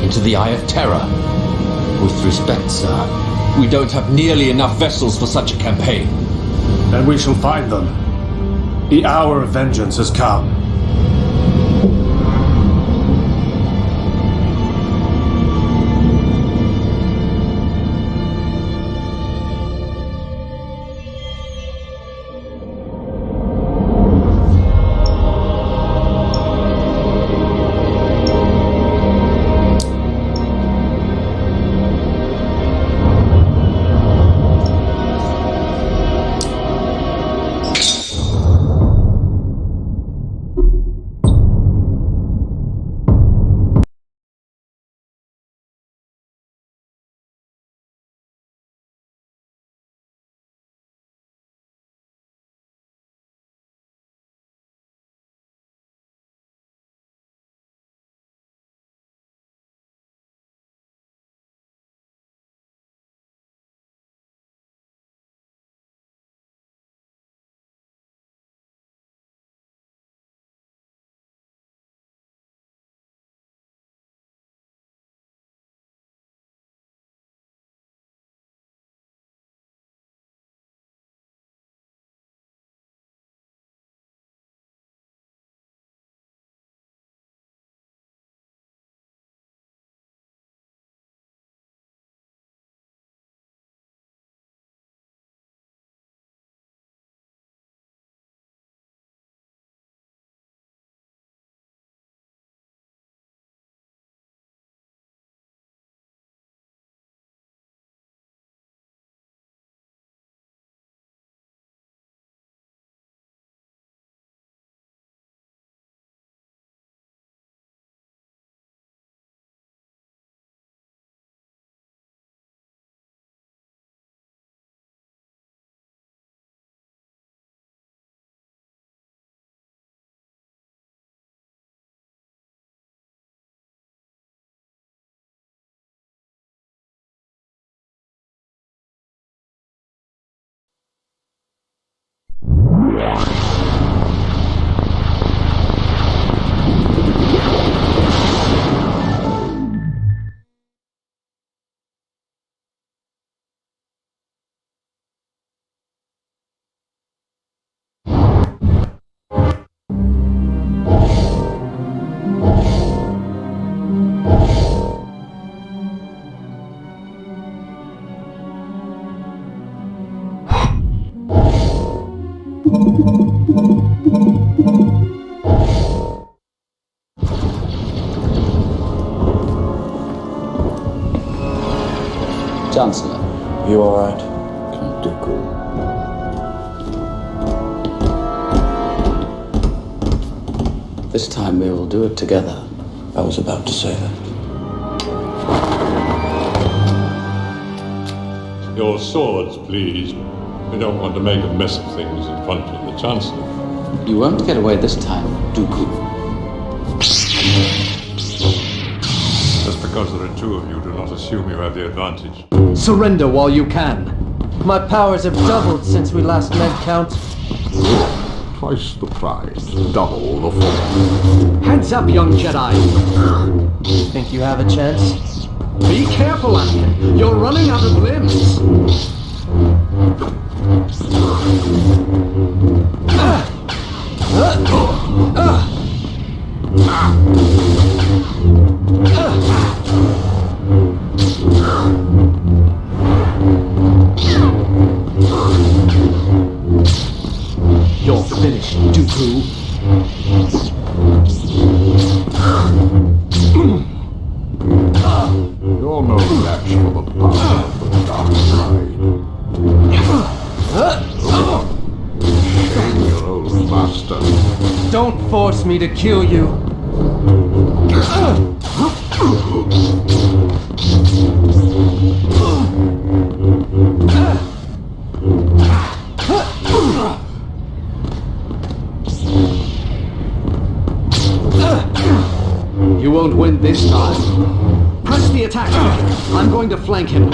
Speaker 22: Into the Eye of Terror. With respect, sir, we don't have nearly enough vessels for such a campaign.
Speaker 20: Then we shall find them. The hour of vengeance has come.
Speaker 18: Chancellor.
Speaker 11: You alright?
Speaker 18: Count Dooku. This time we will do it together.
Speaker 11: I was about to say that.
Speaker 12: Your swords, please. We don't want to make a mess of things in front of the Chancellor.
Speaker 18: You won't get away this time, Dooku.
Speaker 12: Just because there are two of you, do not assume you have the advantage.
Speaker 15: Surrender while you can. My powers have doubled since we last met, Count.
Speaker 21: Twice the prize, double the force.
Speaker 15: Heads up, young Jedi. Think you have a chance? Be careful, Anakin. You're running out of limbs. You're finished, Dooku.
Speaker 21: You're no match for the power of the dark side. Shame your old master.
Speaker 15: Don't force me to kill you. You won't win this time. Press the attack. I'm going to flank him.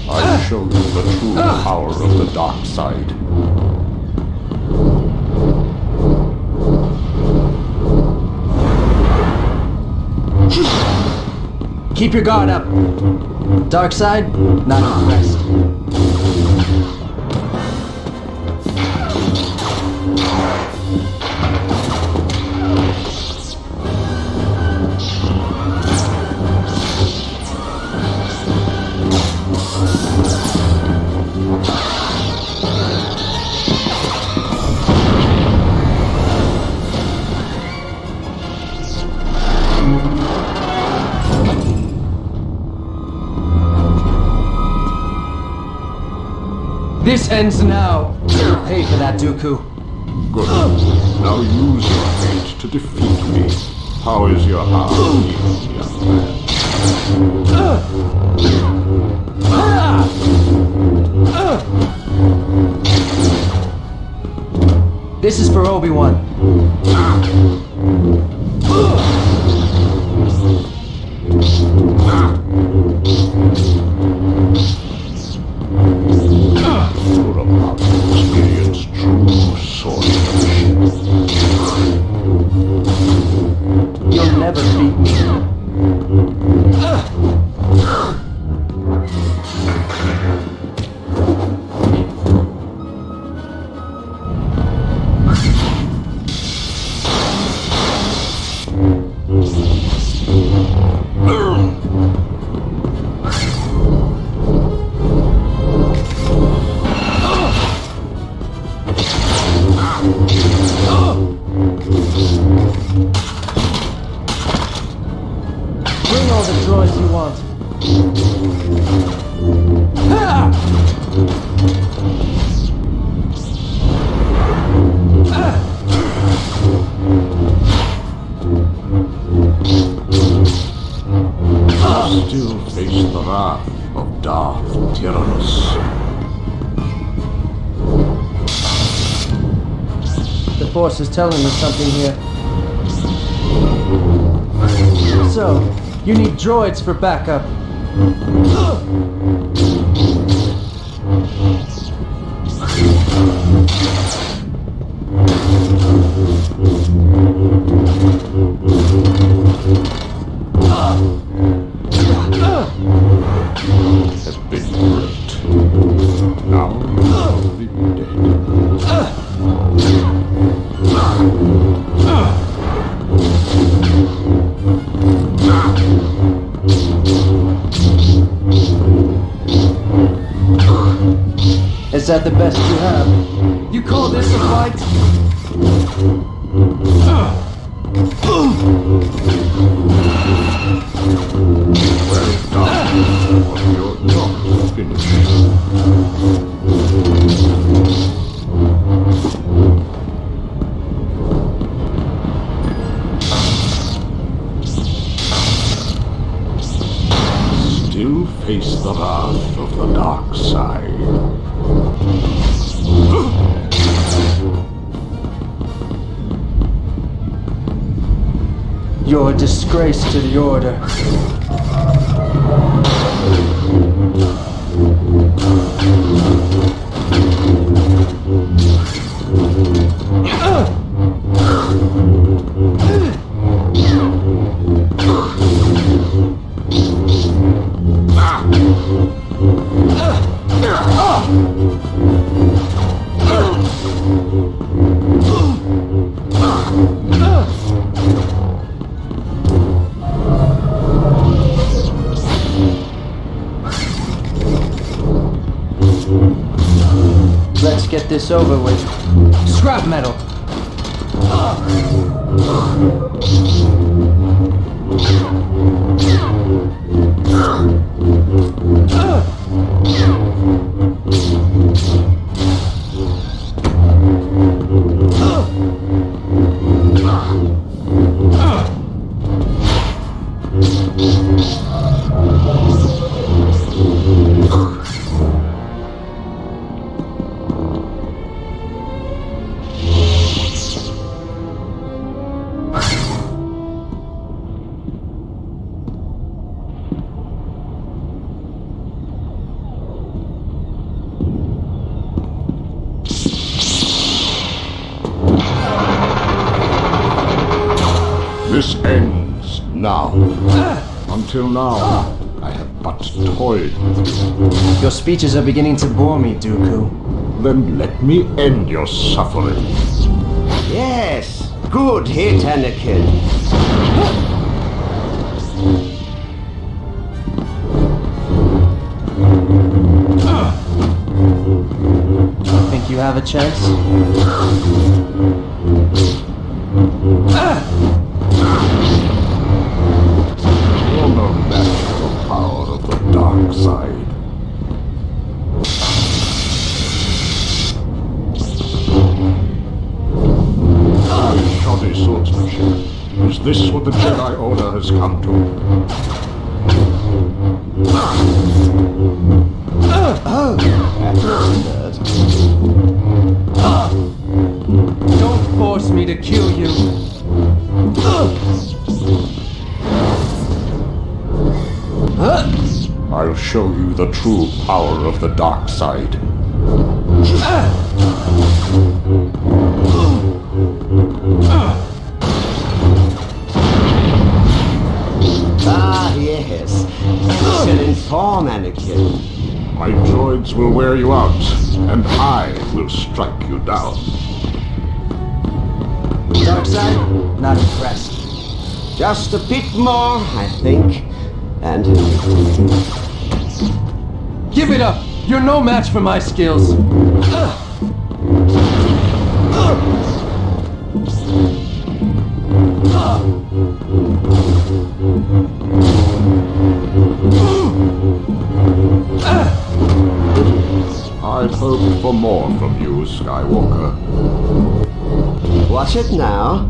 Speaker 21: I show you the true power of the dark side.
Speaker 15: Keep your guard up. Dark side, not impressed. This ends now. You'll pay for that, Dooku.
Speaker 21: Good. Now use your hate to defeat me. How is your arm, young
Speaker 15: man? This is for Obi-Wan.
Speaker 21: You're about to experience true swordsmanship.
Speaker 15: You'll never beat me. Bring all the droids you want.
Speaker 21: Still face the wrath of Darth Tyrannus.
Speaker 15: The Force is telling me something here. So, you need droids for backup.
Speaker 21: Has been great. Now you'll be dead.
Speaker 15: Is that the best you have? You call this a fight?
Speaker 21: Well done. But you're not finished. Still face the wrath of the dark side.
Speaker 15: You're a disgrace to the Order. Let's get this over with. Scrap metal!
Speaker 21: This ends now. Until now, I have but toyed with you.
Speaker 15: Your speeches are beginning to bore me, Dooku.
Speaker 21: Then let me end your suffering.
Speaker 3: Yes, good hit, Anakin.
Speaker 15: Think you have a chance?
Speaker 21: You're no match for the power of the dark side. Shoddy swordsmanship. Is this what the Jedi Order has come to?
Speaker 15: Don't force me to kill you.
Speaker 21: I'll show you the true power of the dark side.
Speaker 3: Ah, yes. You should inform Anakin.
Speaker 21: My droids will wear you out, and I will strike you down.
Speaker 3: Dark side? Not impressed. Just a bit more, I think. And...
Speaker 15: Give it up! You're no match for my skills.
Speaker 21: I'd hoped for more from you, Skywalker.
Speaker 3: Watch it now.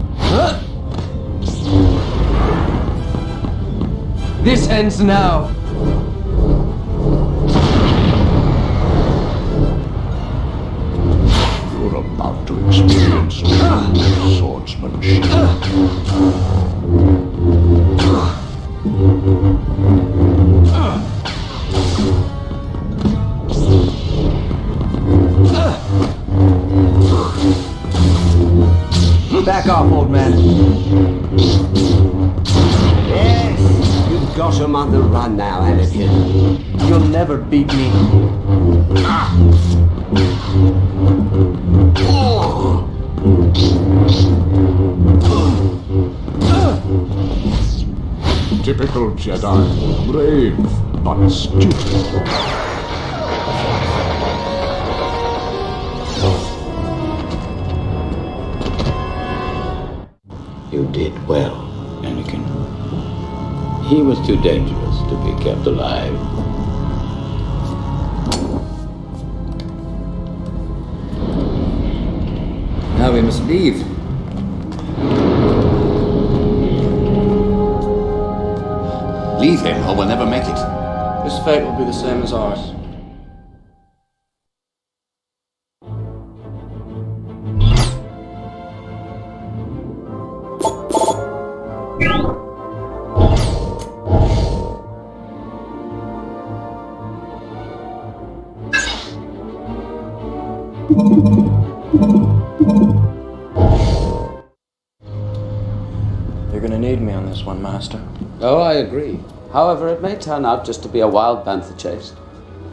Speaker 15: This ends now.
Speaker 21: You're about to experience true swordsmanship.
Speaker 15: Back off, old man.
Speaker 3: Yes, you've got him on the run now, Anakin.
Speaker 15: You'll never beat me.
Speaker 21: Typical Jedi. Brave, but stupid.
Speaker 18: You did well, Anakin. He was too dangerous to
Speaker 5: to be kept alive.
Speaker 9: Now we must leave.
Speaker 22: Leave him, or we'll never make it.
Speaker 11: His fate will be the same as ours. You're gonna need me on this one, Master.
Speaker 9: Oh, I agree. However, it may turn out just to be a wild panther chase.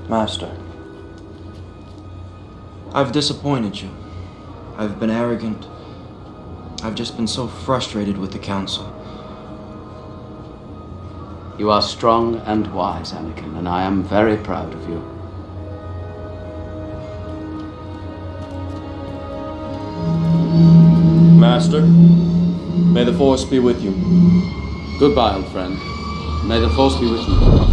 Speaker 11: Master, I've disappointed you. I've been arrogant. I've just been so frustrated with the Council.
Speaker 9: You are strong and wise, Anakin, and I am very proud of you.
Speaker 11: Master, may the Force be with you.
Speaker 9: Goodbye, old friend. May the Force be with you.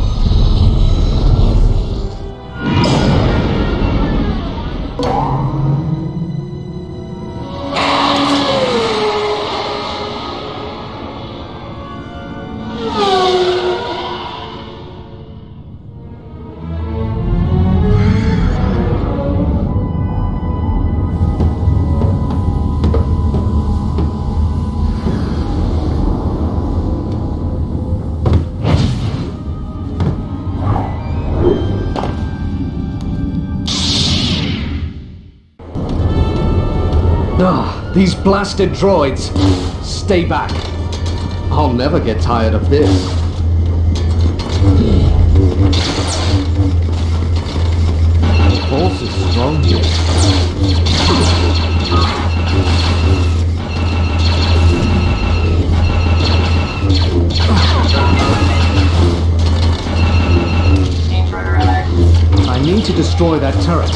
Speaker 15: These blasted droids! Stay back. I'll never get tired of this. The Force is strong here. I need to destroy that turret.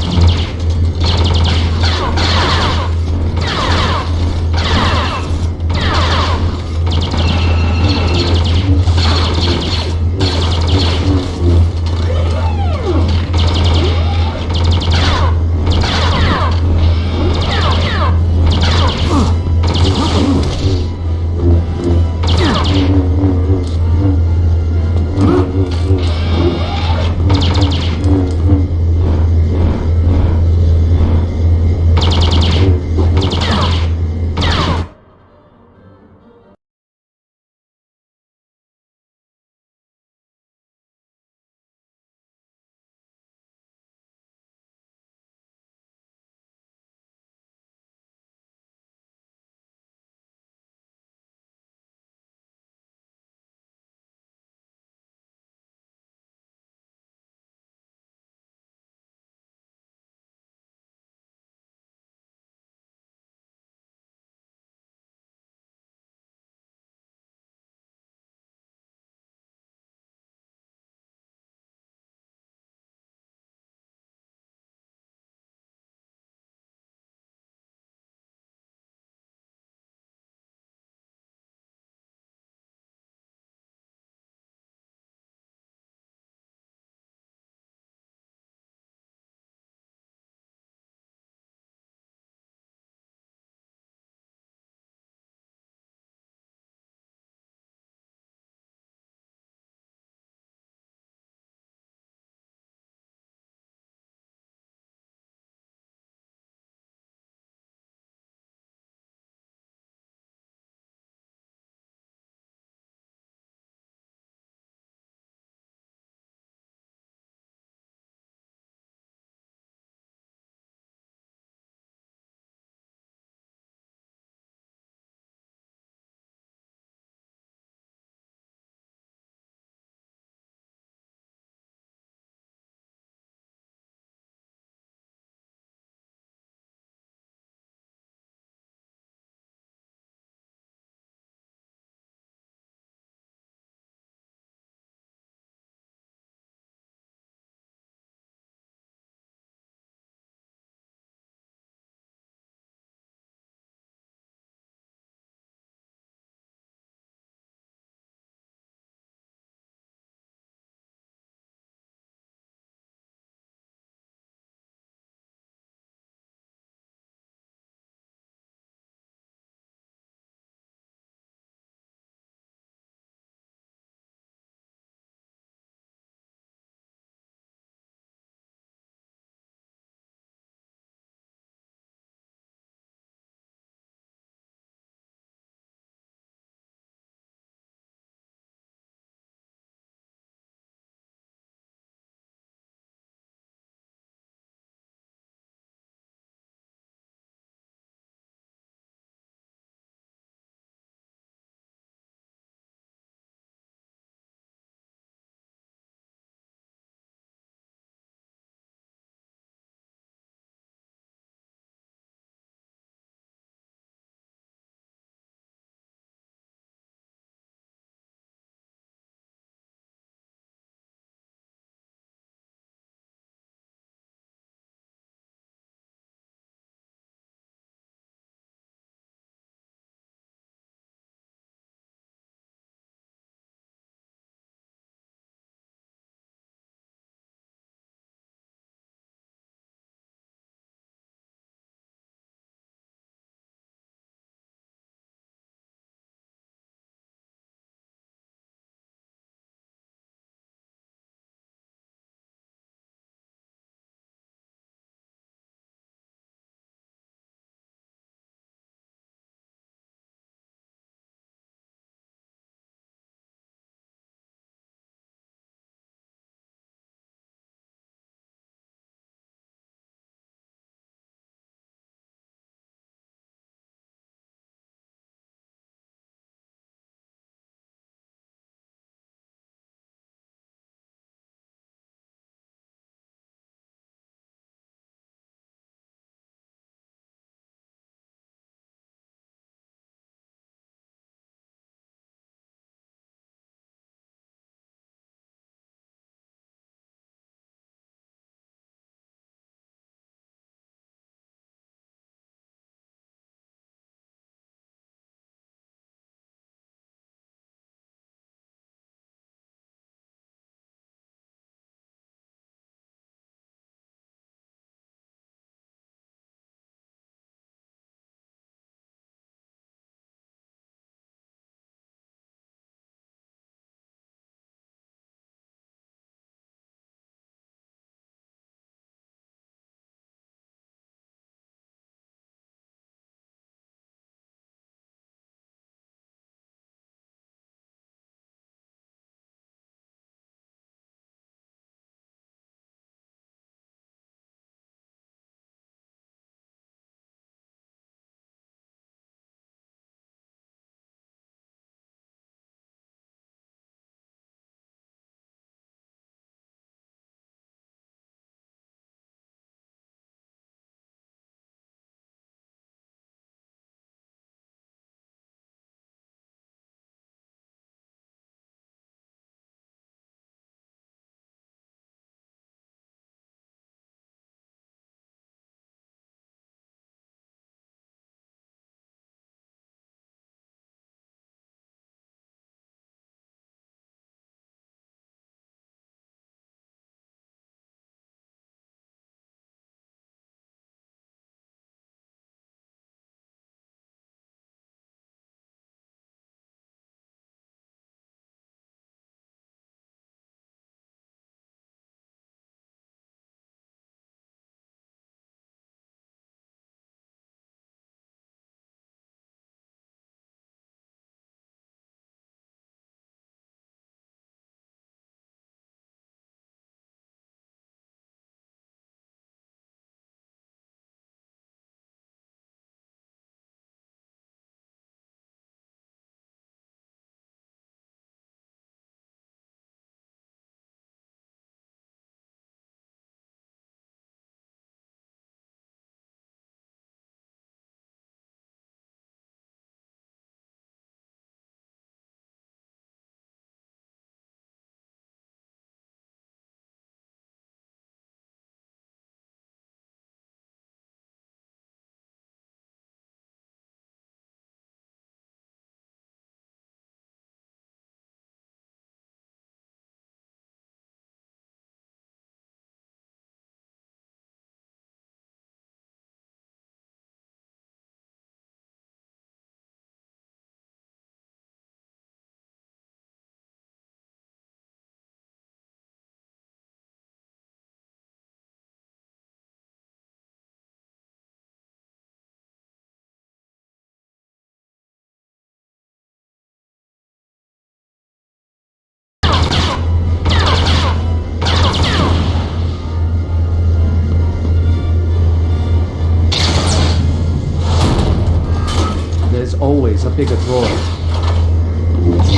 Speaker 15: a bigger droid?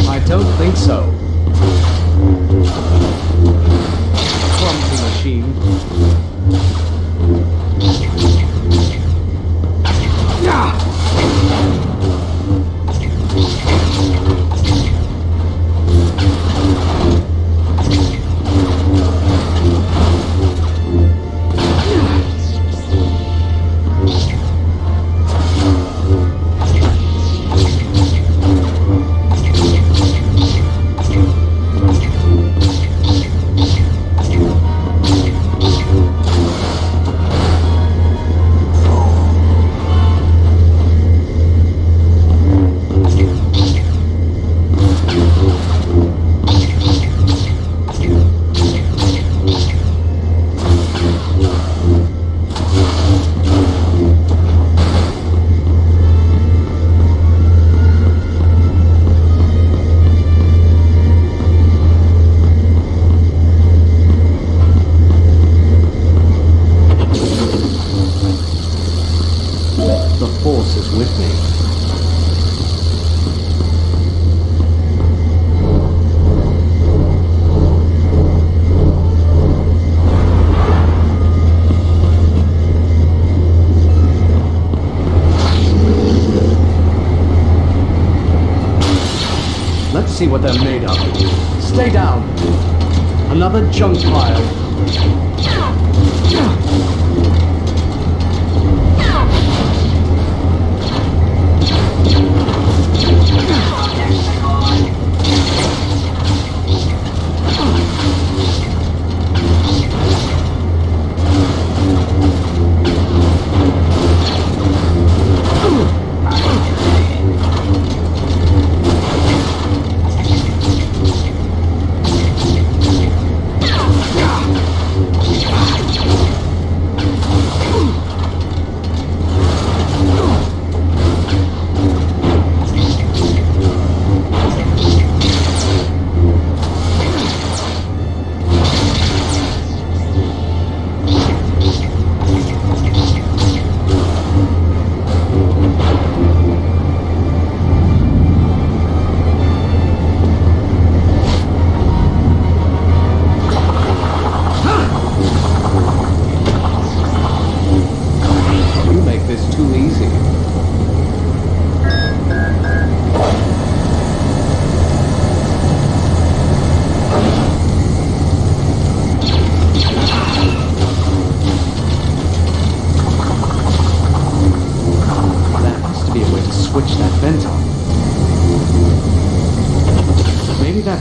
Speaker 15: I don't think so. Clumsy machine. See what they're made of. Stay down. Another junk pile.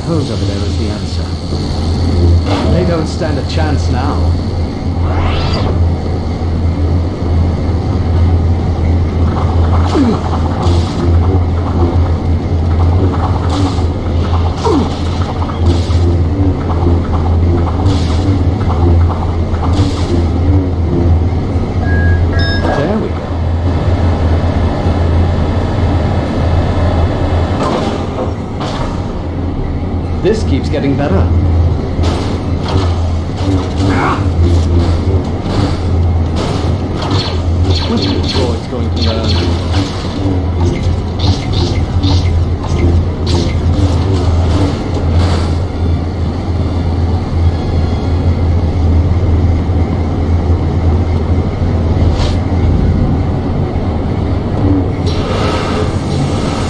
Speaker 15: Hose over there is the answer. They don't stand a chance now. There we go. This keeps getting better. What's the droid's going to learn?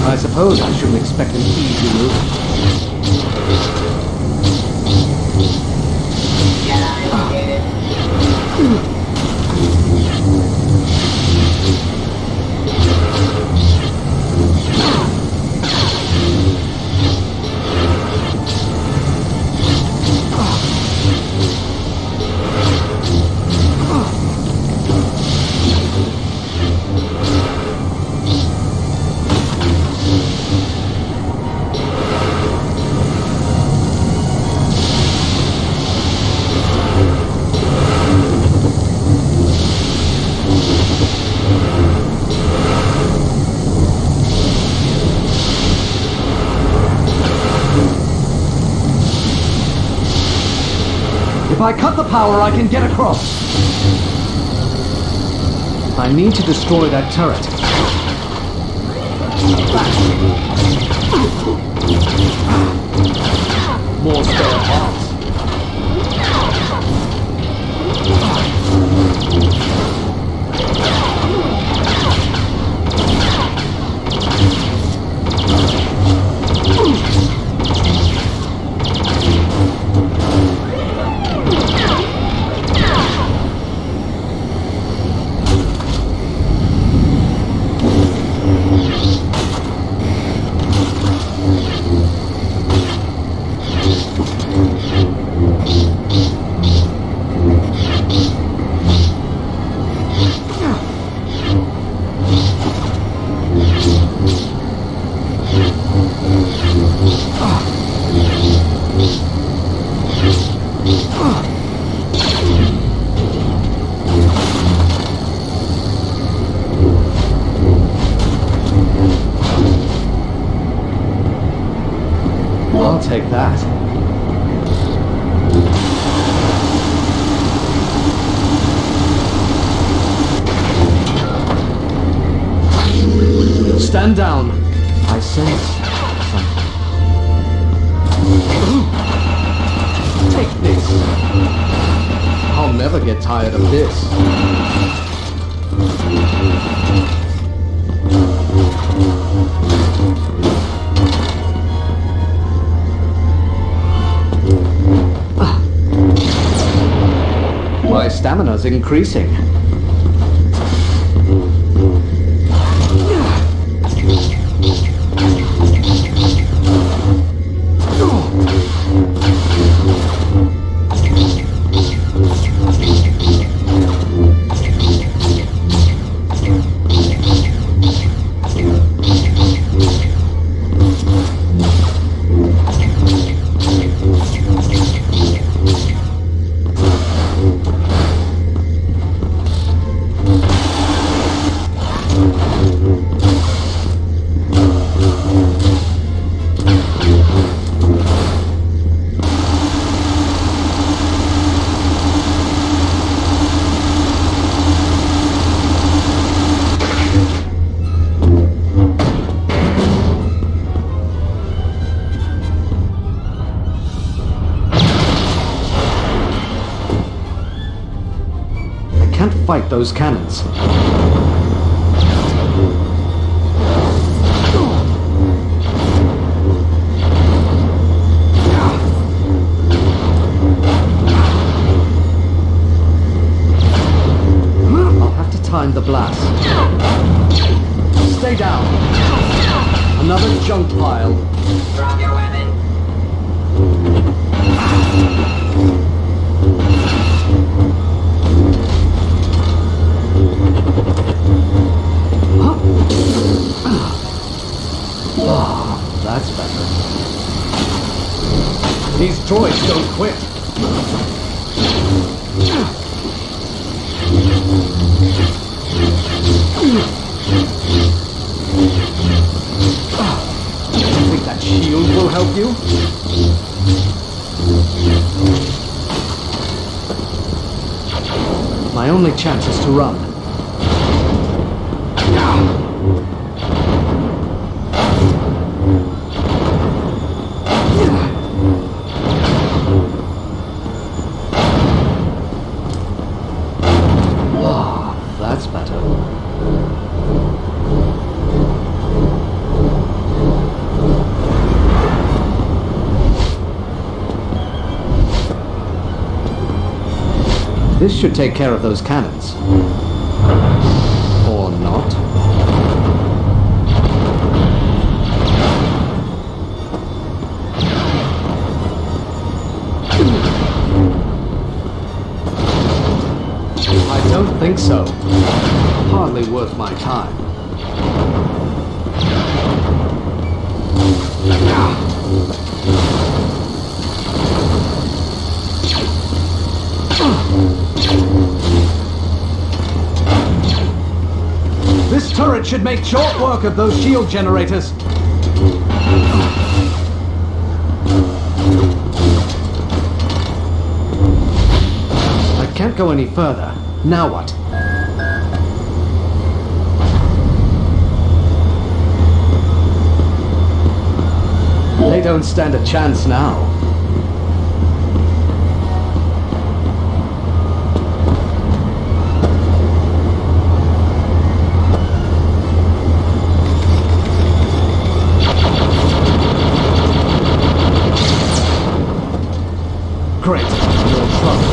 Speaker 15: I suppose I shouldn't expect an easy move. If I cut the power, I can get across. I need to destroy that turret. More spare parts. I'll take that. Stand down. I sense something. Take this. I'll never get tired of this. My stamina's increasing. Fight those cannons. I'll have to time the blast. Stay down. Another junk pile. Drop your weapon. Oh, that's better. These droids don't quit. Think that shield will help you? My only chance is to run. That's better. This should take care of those cannons. Or not. I don't think so. Hardly worth my time. This turret should make short work of those shield generators. I can't go any further. Now what? don't stand a chance now. Great. You're in trouble.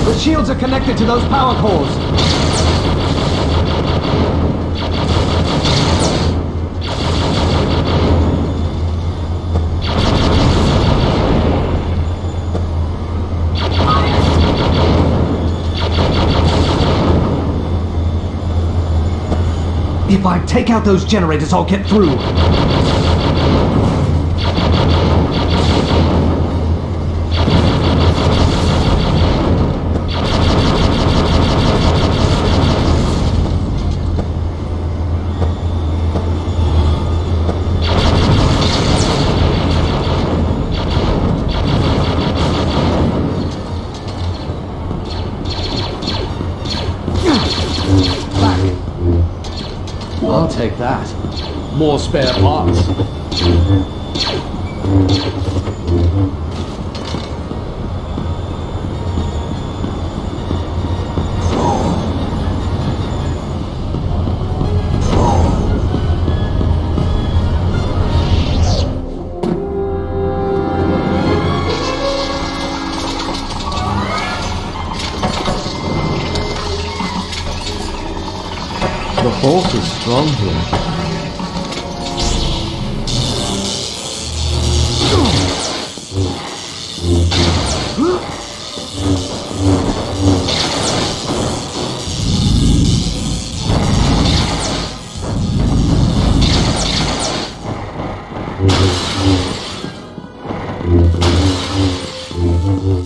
Speaker 15: The shields are connected to those power cores. If I take out those generators, I'll get through. I'll take that. More spare parts. The force is strong here.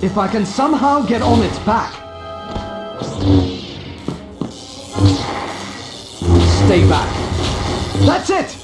Speaker 15: If I can somehow get on its back. Stay back. That's it!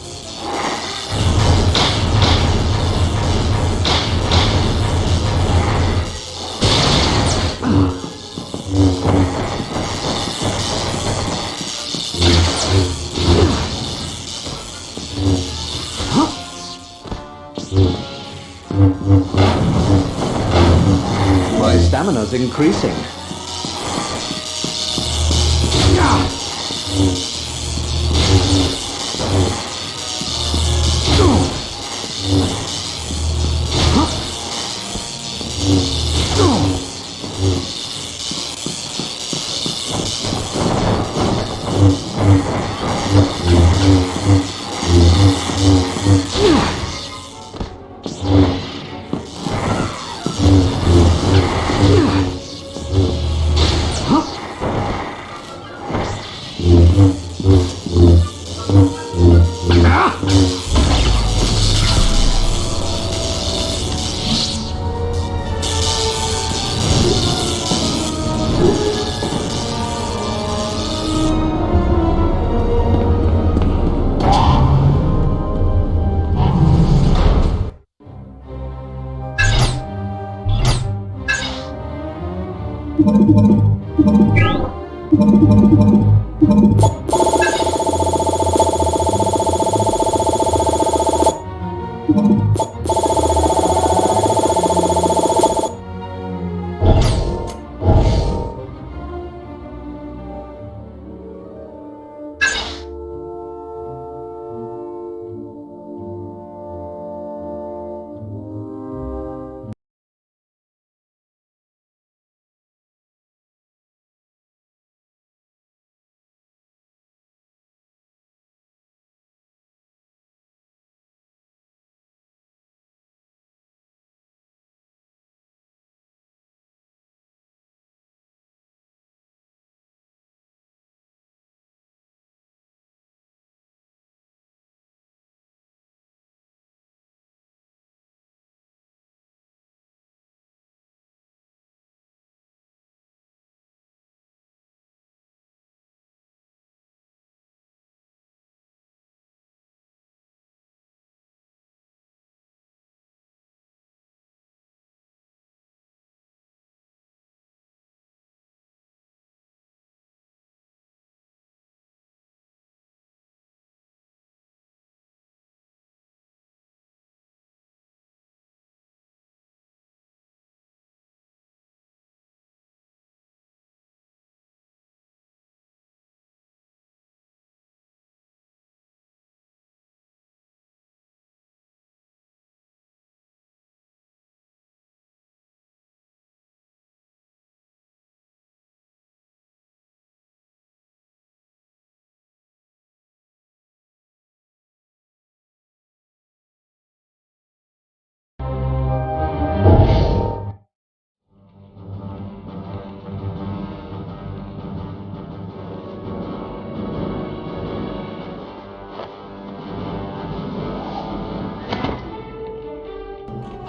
Speaker 15: My stamina's increasing.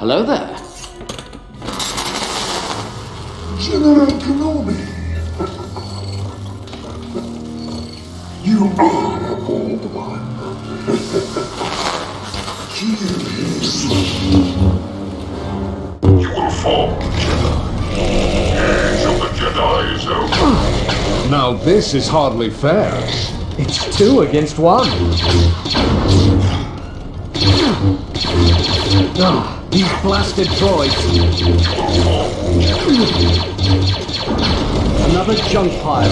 Speaker 9: Hello there.
Speaker 21: General Kenobi. You are a bold one. Kill him. You will fall, Jedi. Age of the Jedi is over.
Speaker 2: Now this is hardly fair.
Speaker 15: It's 2 against 1. Ah, these blasted droids. Another junk pile.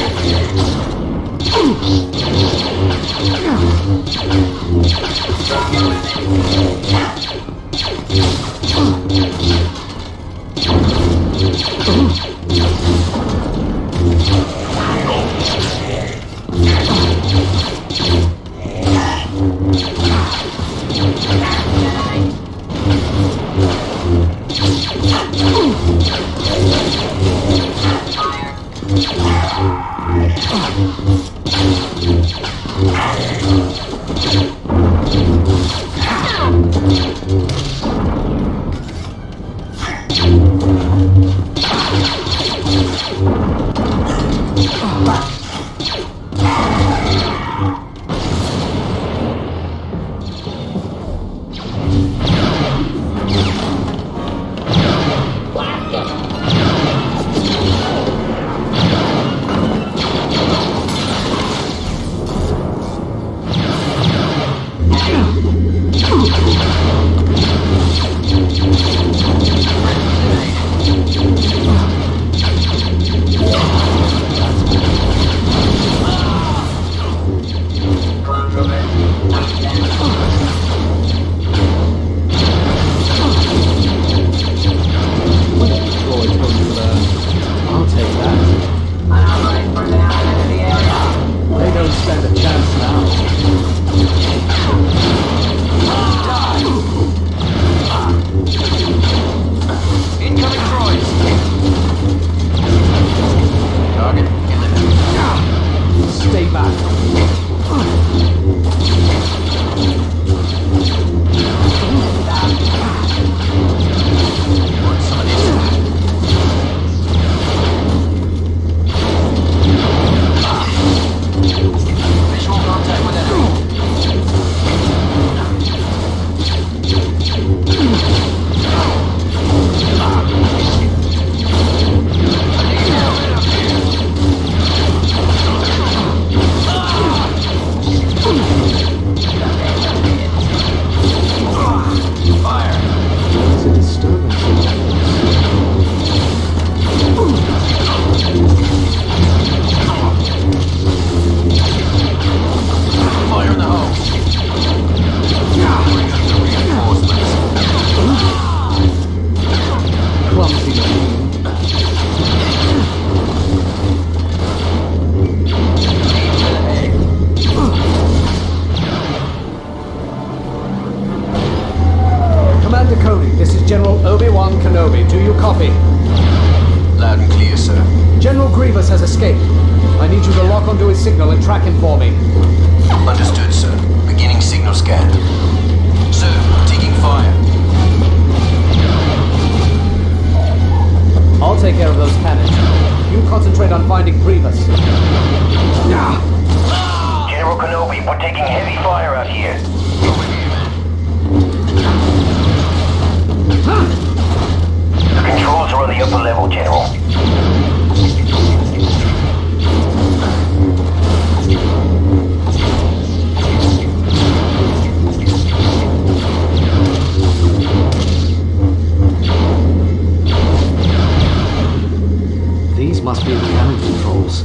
Speaker 15: Must be the cannon controls.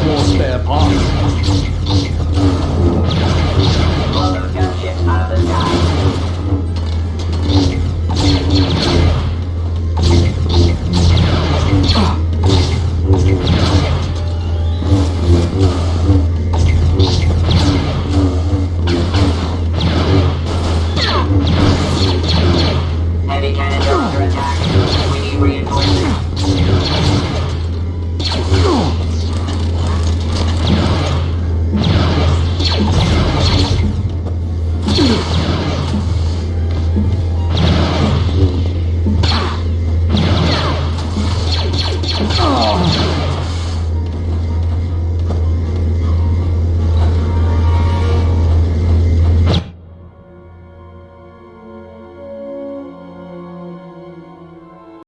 Speaker 15: More spare parts.